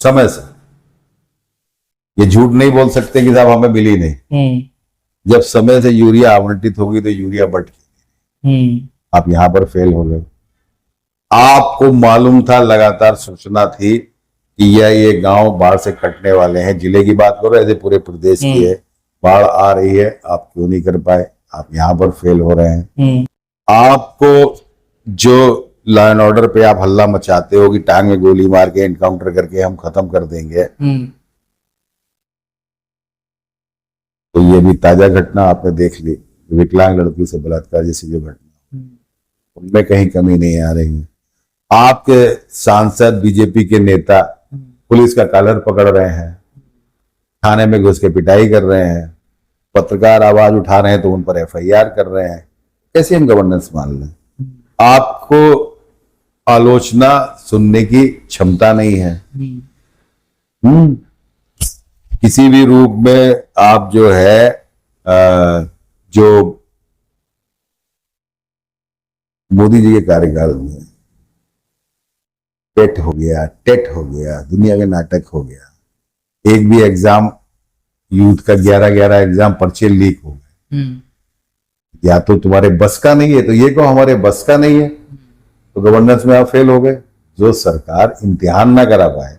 समय से। ये झूठ नहीं बोल सकते कि साहब हमें मिली नहीं। जब समय से यूरिया आवंटित होगी तो यूरिया बट गई। आप यहां पर फेल हो गए। आपको मालूम था, लगातार सूचना थी कि ये गांव बाढ़ से कटने वाले हैं। जिले की बात करो, ऐसे पूरे प्रदेश की है, बाढ़ आ रही है, आप क्यों नहीं कर पाए? आप यहां पर फेल हो रहे हैं। आपको जो लॉ एंड ऑर्डर पे आप हल्ला मचाते हो कि टांग में गोली मार के एनकाउंटर करके हम खत्म कर देंगे, तो ये भी ताजा घटना आपने देख ली, विकलांग लड़की से बलात्कार जैसी जो घटना, उनमें कहीं कमी नहीं आ रही है। आपके सांसद, बीजेपी के नेता पुलिस का कॉलर पकड़ रहे हैं, थाने में घुस के पिटाई कर रहे हैं, पत्रकार आवाज उठा रहे हैं तो उन पर FIR कर रहे हैं। कैसे हम गवर्नेंस मान लें? आपको आलोचना सुनने की क्षमता नहीं है। किसी भी रूप में आप जो है जो मोदी जी के कार्यकाल में टेट हो गया, दुनिया के नाटक हो गया, एक भी एग्जाम यूथ का 11 एग्जाम पर्चे लीक हो गए। या तो तुम्हारे बस का नहीं है तो ये कहो हमारे बस का नहीं है, तो गवर्नेंस में आप फेल हो गए। जो सरकार इम्तिहान ना करा पाए,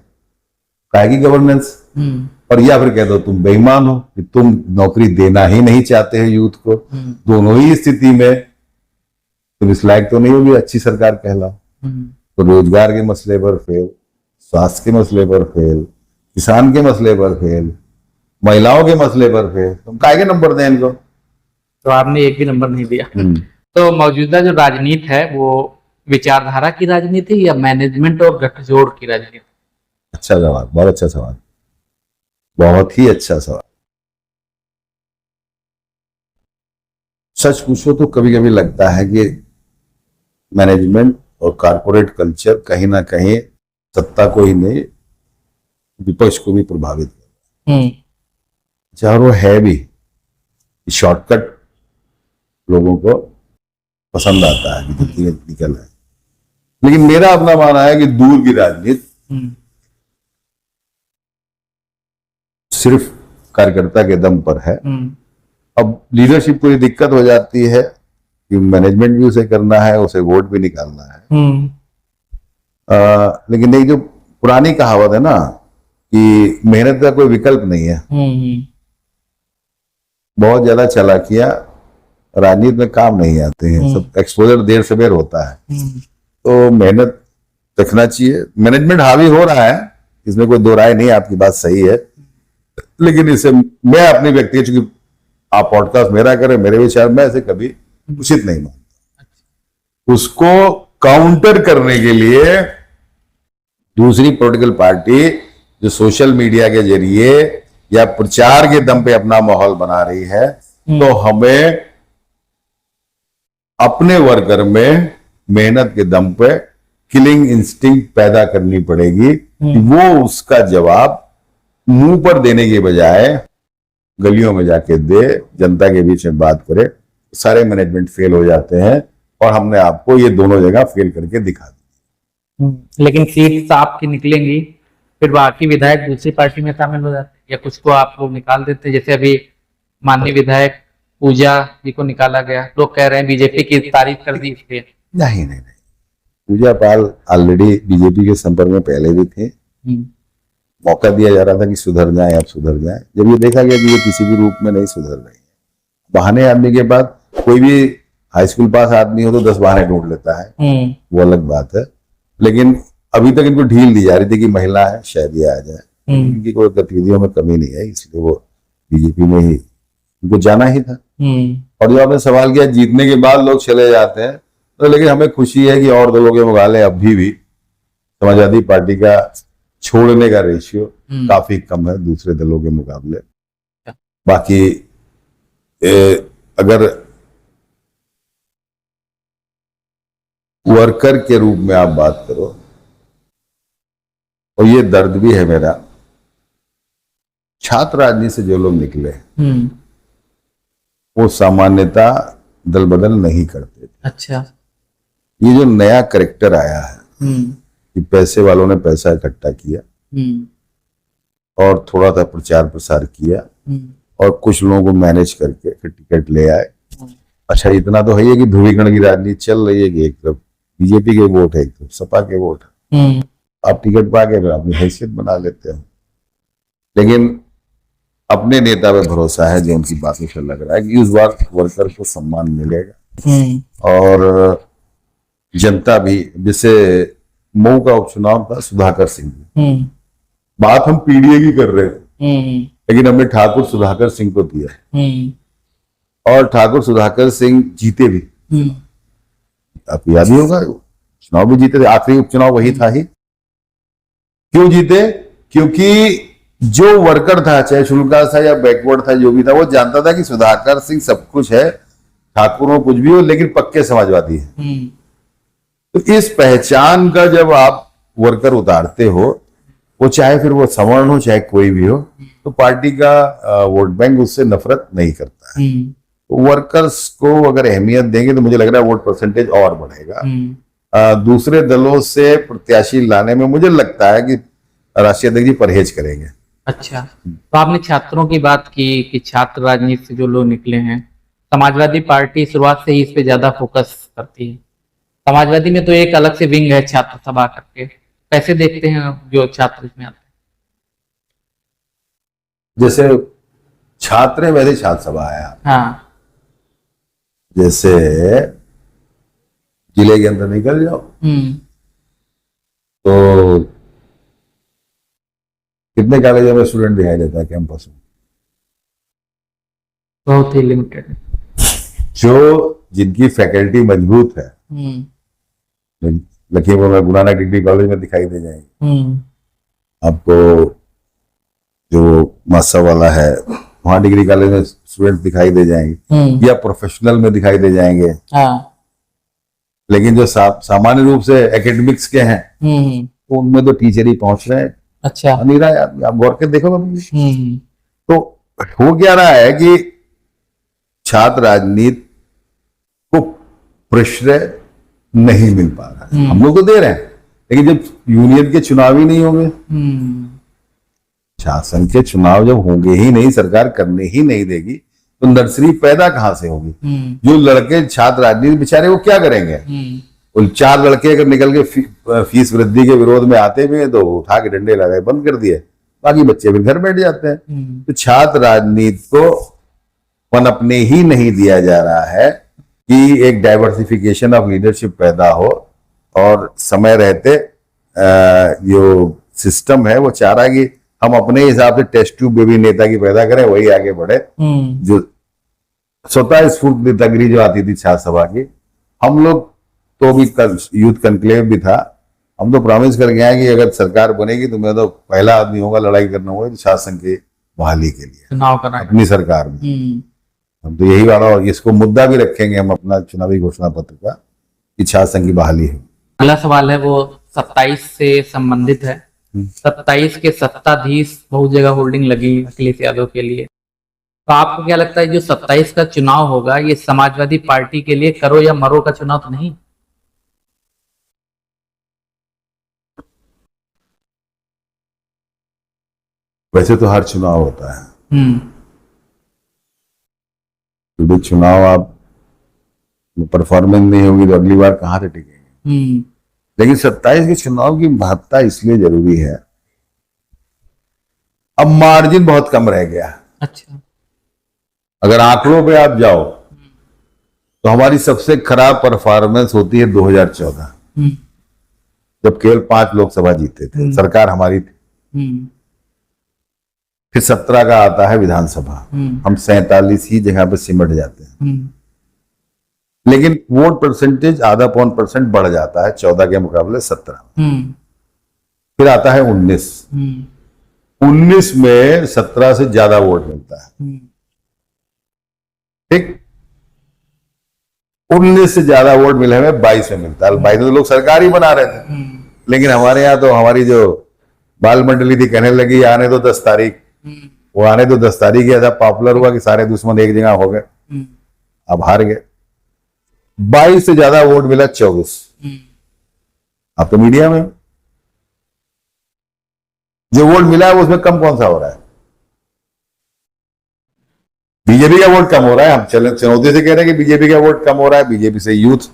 काहेगी गवर्नेंस? और या फिर कह दो तुम बेईमान हो कि तुम नौकरी देना ही नहीं चाहते हैं यूथ को। दोनों ही स्थिति में तुम इस लायक तो नहीं होगी अच्छी सरकार कहलाओ। तो रोजगार के मसले पर फेल, स्वास्थ्य के मसले पर फेल, किसान के मसले पर फेल, महिलाओं के मसले पर फेल, तुम काहे के नंबर दें इनको? तो आपने एक भी नंबर नहीं दिया। तो मौजूदा जो राजनीति है वो विचारधारा की राजनीति या मैनेजमेंट और गठजोड़ की राजनीति? अच्छा सवाल, बहुत अच्छा सवाल, बहुत ही अच्छा सवाल। सच पूछो तो कभी कभी लगता है कि मैनेजमेंट और कॉर्पोरेट कल्चर कहीं ना कहीं सत्ता को ही नहीं, विपक्ष को भी प्रभावित कर रहा है। चाहे वो है भी, शॉर्टकट लोगों को पसंद आता है कि निकल है। लेकिन मेरा अपना मानना है कि दूर की राजनीति सिर्फ कार्यकर्ता के दम पर है। अब लीडरशिप को ये दिक्कत हो जाती है कि मैनेजमेंट भी उसे करना है, उसे वोट भी निकालना है। लेकिन एक जो पुरानी कहावत है ना कि मेहनत का कोई विकल्प नहीं है। बहुत ज्यादा चालाकियां राजनीति में काम नहीं आते हैं, सब एक्सपोजर देर से बेर होता है। तो मेहनत रखना चाहिए। मैनेजमेंट हावी हो रहा है, इसमें कोई दो राय नहीं, आपकी बात सही है। लेकिन इसे मैं अपनी व्यक्ति, चूंकि आप पॉडकास्ट मेरा करें, मेरे विचार में ऐसे कभी उचित नहीं मानता। उसको काउंटर करने के लिए दूसरी पॉलिटिकल पार्टी जो सोशल मीडिया के जरिए या प्रचार के दम पे अपना माहौल बना रही है, तो हमें अपने वर्कर में मेहनत के दम पे किलिंग इंस्टिंक्ट पैदा करनी पड़ेगी कि वो उसका जवाब मुंह पर देने के बजाय गलियों में जाके दे, जनता के बीच में बात करे। सारे मैनेजमेंट फेल हो जाते हैं और हमने आपको ये दोनों जगह फेल करके दिखा दी। लेकिन सीट आपकी निकलेंगी, फिर बाकी विधायक दूसरी पार्टी में शामिल हो जाते हैं या कुछ को आप लोग निकाल देते हैं। जैसे अभी माननीय विधायक पूजा जी को निकाला गया, लोग कह रहे हैं बीजेपी की तारीफ कर दी इसलिए। नहीं, पूजा पाल ऑलरेडी बीजेपी के संपर्क में पहले भी थे। मौका दिया जा रहा था कि सुधर जाए, अब सुधर जाए। जब ये देखा गया कि ये किसी भी रूप में नहीं सुधर रही है, बहाने आदमी के पास, कोई भी हाई स्कूल पास आदमी हो तो 10 बहाने ढूंढ लेता है, वो अलग बात है। लेकिन अभी तक इनको ढील दी जा रही थी कि महिला है शायद ये आ जाए, इनकी कोई गतिविधियों में कमी नहीं है, इसलिए वो बीजेपी में ही इनको जाना ही था। और जो आपने सवाल किया जीतने के बाद लोग चले जाते हैं, तो लेकिन हमें खुशी है कि और दलों के मुकाबले अभी भी समाजवादी पार्टी का छोड़ने का रेशियो काफी कम है दूसरे दलों के मुकाबले। बाकी अगर वर्कर के रूप में आप बात करो, और ये दर्द भी है मेरा, छात्र राजनीति से जो लोग निकले वो सामान्यता दल बदल नहीं करते थे। अच्छा। ये जो नया करेक्टर आया है कि पैसे वालों ने पैसा इकट्ठा किया और थोड़ा सा प्रचार प्रसार किया और कुछ लोगों को मैनेज करके फिर टिकट ले आए। अच्छा, इतना तो है ही कि ध्रुवीकरण की राजनीति चल रही है कि एक तरफ बीजेपी के वोट है, एक तरफ सपा के वोट है, आप टिकट पा के अपनी हैसियत बना लेते हो। लेकिन अपने नेता पे भरोसा है, जो उनकी बातों से लग रहा है कि इस बार वर्कर को सम्मान मिलेगा। और जनता भी, जैसे मऊ का उपचुनाव था सुधाकर सिंह, बात हम पीडीए की कर रहे थे, लेकिन हमने ठाकुर सुधाकर सिंह को दिया और ठाकुर सुधाकर सिंह जीते भी। आपको याद ही होगा चुनाव भी जीते थे, आखिरी उपचुनाव वही था ही। क्यों जीते? क्योंकि जो वर्कर था, चाहे शुल्का था या बैकवर्ड था, जो भी था, वो जानता था कि सुधाकर सिंह सब कुछ है, ठाकुर हो कुछ भी हो, लेकिन पक्के समाजवादी है। तो इस पहचान का जब आप वर्कर उतारते हो, वो चाहे फिर वो सवर्ण हो चाहे कोई भी हो, तो पार्टी का वोट बैंक उससे नफरत नहीं करता है। तो वर्कर्स को अगर अहमियत देंगे तो मुझे लग रहा है वोट परसेंटेज और बढ़ेगा। दूसरे दलों से प्रत्याशी लाने में मुझे लगता है कि राष्ट्रीय अध्यक्ष जी परहेज करेंगे। अच्छा, तो आपने छात्रों की बात की कि छात्र राजनीति से जो लोग निकले हैं, समाजवादी पार्टी शुरुआत से ही इस पे ज्यादा फोकस करती है। समाजवादी में तो एक अलग से विंग है छात्र सभा करके, कैसे देखते हैं जो छात्र इसमें आते हैं? जैसे छात्र है वैसे छात्र सभा आया। हाँ। जैसे जिले के अंदर निकल जाओ तो कितने कॉलेजों में स्टूडेंट दिखाई देता है कैंपस में? बहुत ही लिमिटेड। जो जिनकी फैकल्टी मजबूत है, लखीमपुर में गुरु नानक डिग्री कॉलेज में दिखाई दे जाएंगे आपको, जो मासा वाला है वहां डिग्री कॉलेज में स्टूडेंट दिखाई दे जाएंगे, या प्रोफेशनल में दिखाई दे जाएंगे। लेकिन जो सामान्य रूप से एकेडमिक्स के हैं तो उनमें तो टीचर ही पहुंच रहे हैं। अच्छा। अमीरा है, आप गौर के देखो अभी। तो हो क्या रहा है कि छात्र राजनीति को प्रश्रय नहीं मिल पा रहा है। हम लोग तो दे रहे हैं, लेकिन जब यूनियन के चुनाव ही नहीं होंगे, शासन के चुनाव जब होंगे ही नहीं, सरकार करने ही नहीं देगी, तो नर्सरी पैदा कहां से होगी? जो लड़के छात्र राजनीति बेचारे वो क्या करेंगे? उन 4 लड़के अगर निकल के फीस वृद्धि के विरोध में आते भी हैं तो उठा के डंडे लगाए बंद कर दिए, बाकी बच्चे भी घर बैठ जाते हैं। तो छात्र राजनीति को पनपने ही नहीं दिया जा रहा है कि एक डाइवर्सिफिकेशन ऑफ लीडरशिप पैदा हो, और समय रहते जो सिस्टम है वो चाह रहा है कि हम अपने हिसाब से टेस्ट ट्यूब बेबी नेता की पैदा करें, वही आगे बढ़े। जो स्वतः स्फूर्त नेतागिरी जो आती थी छात्र सभा की, हम लोग तो भी यूथ कन्क्लेव भी था, हम तो प्रॉमिस करके आए कि अगर सरकार बनेगी तो मैं तो पहला आदमी होगा लड़ाई करना होगा तो शासन की बहाली के लिए चुनाव करना अपनी सरकार में। हम तो यही वाला, और इसको मुद्दा भी रखेंगे हम अपना चुनावी घोषणा पत्र का कि शासन की बहाली है। अगला सवाल है वो 27 से संबंधित है। 27 के सत्ताधीश बहुत जगह होल्डिंग लगी अखिलेश यादव के लिए, तो आपको क्या लगता है जो 27 का चुनाव होगा ये समाजवादी पार्टी के लिए करो या मरो का चुनाव तो नहीं? वैसे तो हर चुनाव होता है, क्योंकि चुनाव आप परफॉर्मेंस नहीं होगी तो अगली बार कहां से टिकेंगे। लेकिन 27 के चुनाव की महत्ता इसलिए जरूरी है, अब मार्जिन बहुत कम रह गया। अच्छा। अगर आंकड़ों पे आप जाओ तो हमारी सबसे खराब परफॉर्मेंस होती है 2014, जब केवल 5 लोकसभा जीते थे, सरकार हमारी थी। फिर 17 का आता है विधानसभा, हम 47 ही जगह पे सिमट जाते हैं, लेकिन वोट परसेंटेज आधा पौन % बढ़ जाता है 14 के मुकाबले 17। फिर आता है 19 में 17 से ज्यादा वोट मिलता है, ठीक। 19 से ज्यादा वोट मिले हमें 22 में मिलता है। 22 में तो लोग सरकार ही बना रहे थे, लेकिन हमारे यहाँ तो हमारी जो बाल मंडली थी कहने लगी आने दो 10 तारीख। वो आने दो 10 तारीख ही ऐसा पॉपुलर हुआ कि सारे दुश्मन एक जगह हो गए, अब हार गए। 22 से ज्यादा वोट मिला 24। अब तो मीडिया में जो वोट मिला है वो उसमें कम कौन सा हो रहा है? बीजेपी का वोट कम हो रहा है। हम चुनौती से कह रहे हैं कि बीजेपी का वोट कम हो रहा है, बीजेपी से यूथ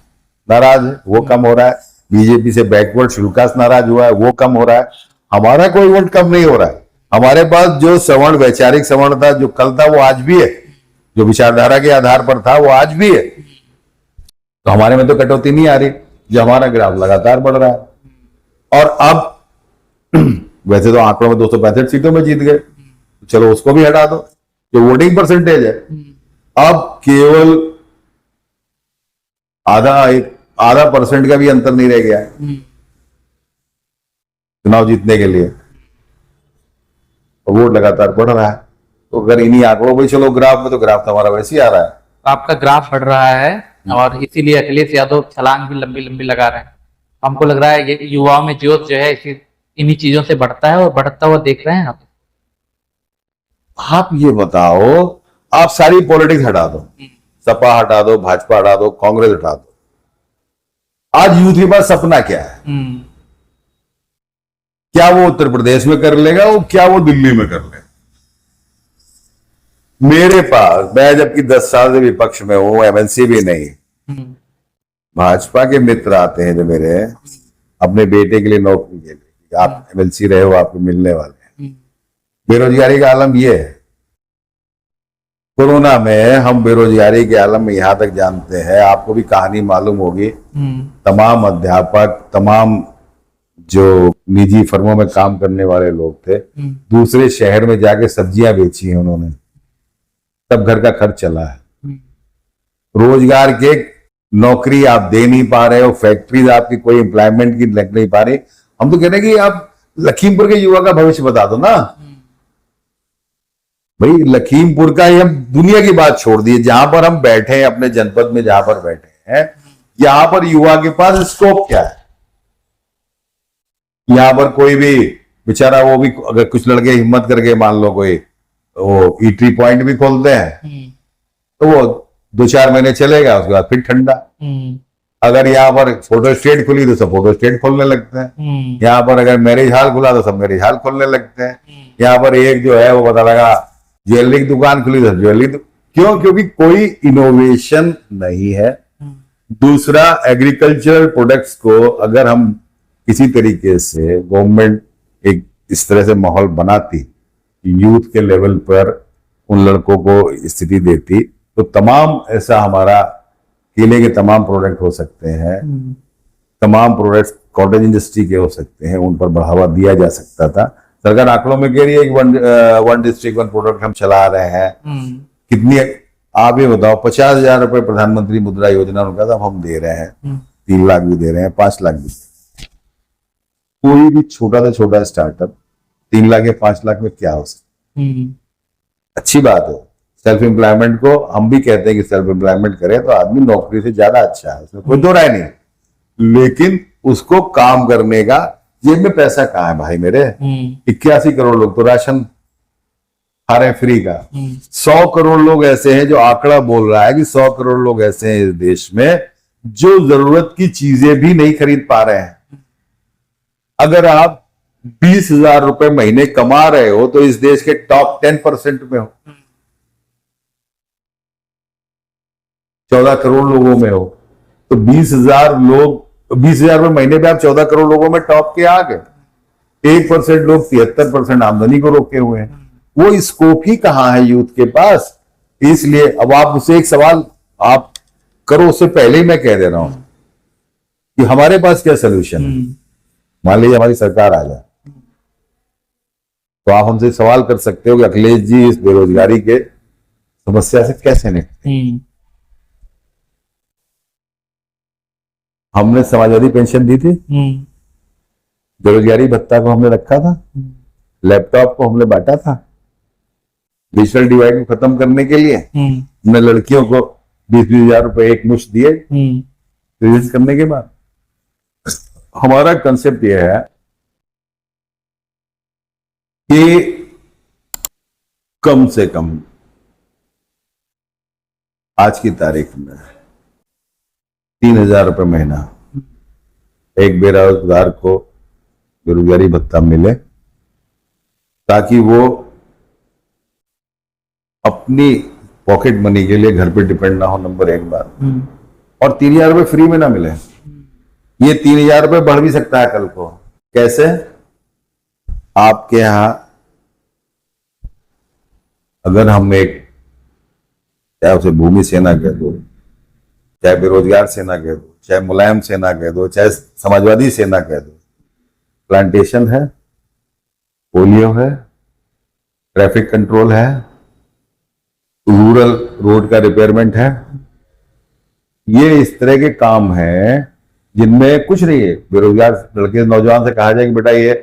नाराज है वो कम हो रहा है, बीजेपी से बैकवर्ड शेड्यूल कास्ट नाराज हुआ है वो कम हो रहा है। हमारा कोई वोट कम नहीं हो रहा है। हमारे पास जो सवर्ण, वैचारिक सवर्ण था, जो कल था वो आज भी है, जो विचारधारा के आधार पर था वो आज भी है। तो हमारे में तो कटौती नहीं आ रही, जो हमारा ग्राफ लगातार बढ़ रहा है। और अब वैसे तो आंकड़ों में 265 सीटों में जीत गए, चलो उसको भी हटा दो, जो वोटिंग परसेंटेज है अब केवल आधा % का भी अंतर नहीं रह गया है चुनाव जीतने के लिए, और वोट लगातार बढ़ रहा है। तो अगर इन्हीं आंकड़ों पर चलो ग्राफ में, तो ग्राफ तो हमारा वैसे ही आ रहा है। आपका ग्राफ बढ़ रहा है और इसीलिए अखिलेश यादव छलांग भी लंबी लंबी लगा रहे हैं। हमको लग रहा है ये युवाओं में जोश जो है इन्हीं चीजों से बढ़ता है और बढ़ता हुआ देख रहे हैं आप। आप ये बताओ, आप सारी पॉलिटिक्स हटा दो, सपा हटा दो, भाजपा हटा दो, कांग्रेस हटा दो, आज यूथ के पास सपना क्या है? क्या वो उत्तर प्रदेश में कर लेगा, वो क्या वो दिल्ली में कर लेगा? मेरे पास, मैं जबकि 10 साल से विपक्ष में हूं, एमएनसी भी नहीं, भाजपा के मित्र आते हैं जो मेरे, अपने बेटे के लिए नौकरी के लिए, आप एमएनसी रहे हो, आपको मिलने वाले हैं। बेरोजगारी का आलम ये है। कोरोना में हम बेरोजगारी के आलम में यहां तक जानते हैं, आपको भी कहानी मालूम होगी, तमाम अध्यापक, तमाम जो निजी फर्मों में काम करने वाले लोग थे, दूसरे शहर में जाके सब्जियां बेची हैं उन्होंने, तब घर का खर्च चला है। रोजगार के नौकरी आप दे नहीं पा रहे हो, फैक्ट्रीज आपकी कोई एम्प्लॉयमेंट की लग नहीं पा रही। हम तो कह रहे हैं कि आप लखीमपुर के युवा का भविष्य बता दो ना भाई। लखीमपुर का ही हम दुनिया की बात छोड़ दिए, जहां पर हम बैठे हैं अपने जनपद में, जहां पर बैठे हैं, यहां पर युवा के पास स्कोप क्या है? यहां पर कोई भी बेचारा, वो भी अगर कुछ लड़के हिम्मत करके मान लो कोई वो ईटरी पॉइंट भी खोलते हैं तो वो 2-4 महीने चलेगा, उसके बाद फिर ठंडा। अगर यहाँ पर फोटो स्टेट खुली तो सब फोटो स्टेट खोलने लगते हैं, यहाँ पर अगर मैरिज हॉल खुला तो सब मैरिज हॉल खोलने लगते हैं, यहाँ पर एक जो है वो पता लगा ज्वेलरी की दुकान खुली तो ज्वेलरी, क्यों? क्योंकि कोई इनोवेशन नहीं है। दूसरा, एग्रीकल्चरल प्रोडक्ट्स को अगर हम किसी तरीके से गवर्नमेंट एक इस तरह से माहौल बनाती, यूथ के लेवल पर उन लड़कों को स्थिति देती, तो तमाम ऐसा हमारा केले के तमाम प्रोडक्ट हो सकते हैं, तमाम प्रोडक्ट्स कॉटेज इंडस्ट्री के हो सकते हैं, उन पर बढ़ावा दिया जा सकता था। सरकार आंकड़ों में कह रही है कि वन डिस्ट्रिक्ट वन प्रोडक्ट हम चला रहे हैं। कितनी, आप ये बताओ, 50,000 रुपए प्रधानमंत्री मुद्रा योजना उनका था, हम दे रहे हैं, 3 लाख भी दे रहे हैं, 5 लाख भी। कोई भी छोटा से छोटा स्टार्टअप 3 लाख या 5 लाख में क्या हो सकता? अच्छी बात है। सेल्फ एम्प्लॉयमेंट को हम भी कहते हैं कि सेल्फ एम्प्लॉयमेंट करे तो आदमी नौकरी से ज्यादा अच्छा है, उसमें कोई दो राय नहीं, लेकिन उसको काम करने का, जेब में पैसा कहाँ है भाई मेरे? 81 करोड़ लोग तो राशन खा रहे हैं फ्री का। 100 करोड़ लोग ऐसे हैं, जो आंकड़ा बोल रहा है कि 100 करोड़ लोग ऐसे हैं इस देश में जो जरूरत की चीजें भी नहीं खरीद पा रहे हैं। अगर आप 20,000 रुपए महीने कमा रहे हो तो इस देश के टॉप 10% में हो, 14 करोड़ लोगों में हो, तो 20,000 लोग, 20,000 रुपए महीने पे आप 14 करोड़ लोगों में टॉप के आ गए। 1% लोग 73% आमदनी को रोके हुए हैं। वो स्कोप ही कहां है यूथ के पास? इसलिए अब आप मुझसे एक सवाल आप करो, उससे पहले ही मैं कह दे रहा हूं कि हमारे पास क्या सोल्यूशन है। मान लीजिए हमारी सरकार आ जाए, तो आप हमसे सवाल कर सकते हो कि अखिलेश जी इस बेरोजगारी के समस्या से कैसे निपटे। हमने समाजवादी पेंशन दी थी, बेरोजगारी भत्ता को हमने रखा था, लैपटॉप को हमने बांटा था, डिजिटल डिवाइड को खत्म करने के लिए हमने लड़कियों को 20-20 हजार रुपए एक मुश्त दिए रिलीज करने के बाद। हमारा कंसेप्ट यह है कि कम से कम आज की तारीख में 3,000 रुपए महीना एक बेरोजगार को बेरोजगारी भत्ता मिले, ताकि वो अपनी पॉकेट मनी के लिए घर पे डिपेंड ना हो, नंबर एक बात। और 3,000 रुपए फ्री में ना मिले, ये 3,000 रुपए बढ़ भी सकता है कल को। कैसे? आपके यहां अगर हम एक, चाहे उसे भूमि सेना कह दो, चाहे बेरोजगार सेना कह दो, चाहे मुलायम सेना कह दो, चाहे समाजवादी सेना कह दो, प्लांटेशन है, पोलियो है, ट्रैफिक कंट्रोल है, रूरल रोड का रिपेयरमेंट है, ये इस तरह के काम हैं जिनमें कुछ नहीं है। बेरोजगार लड़के नौजवान से कहा जाए कि बेटा ये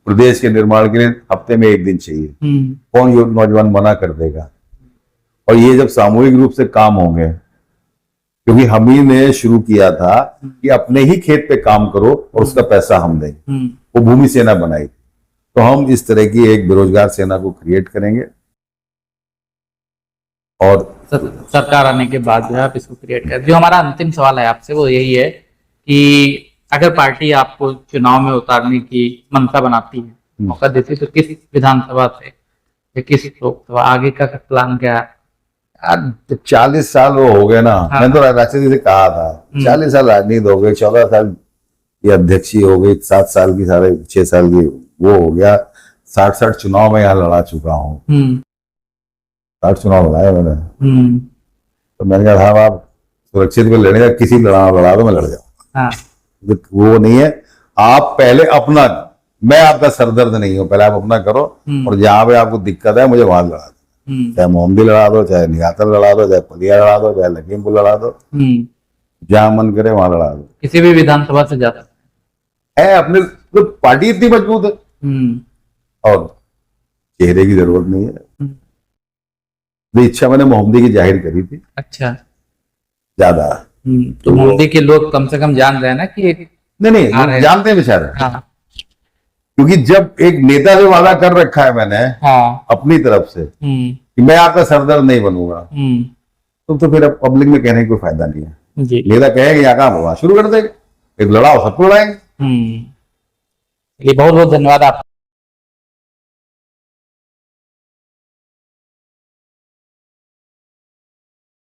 प्रदेश के निर्माण के लिए हफ्ते में एक दिन चाहिए, कौन ये नौजवान मना कर देगा? और ये जब सामूहिक रूप से काम होंगे, क्योंकि हम ही ने शुरू किया था कि अपने ही खेत पे काम करो और उसका पैसा हम देंगे, वो भूमि सेना बनाई। तो हम इस तरह की एक बेरोजगार सेना को क्रिएट करेंगे और सरकार आने के बाद जो है आप इसको क्रिएट कर। जो हमारा अंतिम सवाल है आपसे वो यही है कि अगर पार्टी आपको चुनाव में उतारने की मंशा बनाती है, मौका देती, तो किस विधानसभा से या किस लोकसभा, आगे का प्लान क्या है? 40 साल वो हो गए ना। मैंने तो राष्ट्रपति से कहा था 40 साल राजनीति हो गई, 14 साल ये अध्यक्षी हो गई, 7 साल की, साढ़े 6 साल की वो हो गया, 60 चुनाव में यहाँ लड़ा चुका हूँ, 60 चुनाव लड़ाए मैंने। तो मैंने कहा साहब आप सुरक्षित में लड़ेगा, किसी लड़ा दो मैं लड़ जाऊंगा। वो नहीं है, आप पहले अपना, मैं आपका सरदर्द नहीं हूँ, पहले आप अपना करो और जहां पे आपको दिक्कत है मुझे वहां लड़ा दो, चाहे मोहम्मदी लड़ा दो, चाहे निगातल लड़ा दो, चाहे पलिया लड़ा दो, चाहे लखीमपुर लड़ा दो, जहां मन करे वहां लड़ा दो। किसी भी विधानसभा से जाता है अपने तो पार्टी इतनी मजबूत है और चेहरे की जरूरत नहीं है। इच्छा मैंने मोहम्मदी की जाहिर करी थी। अच्छा, ज्यादा तो मोदी के लोग कम से कम जान रहे हैं ना कि नहीं जानते हैं बेचारे। क्योंकि जब एक नेता से वादा कर रखा है मैंने अपनी तरफ से कि मैं आपका सरदर्द नहीं बनूंगा, तो फिर अब पब्लिक में कहने की कोई फायदा नहीं है। नेता कहेगा यहाँ काम होगा, शुरू कर देगा, एक लड़ाओ, सबको लड़ाएंगे। बहुत बहुत धन्यवाद आप।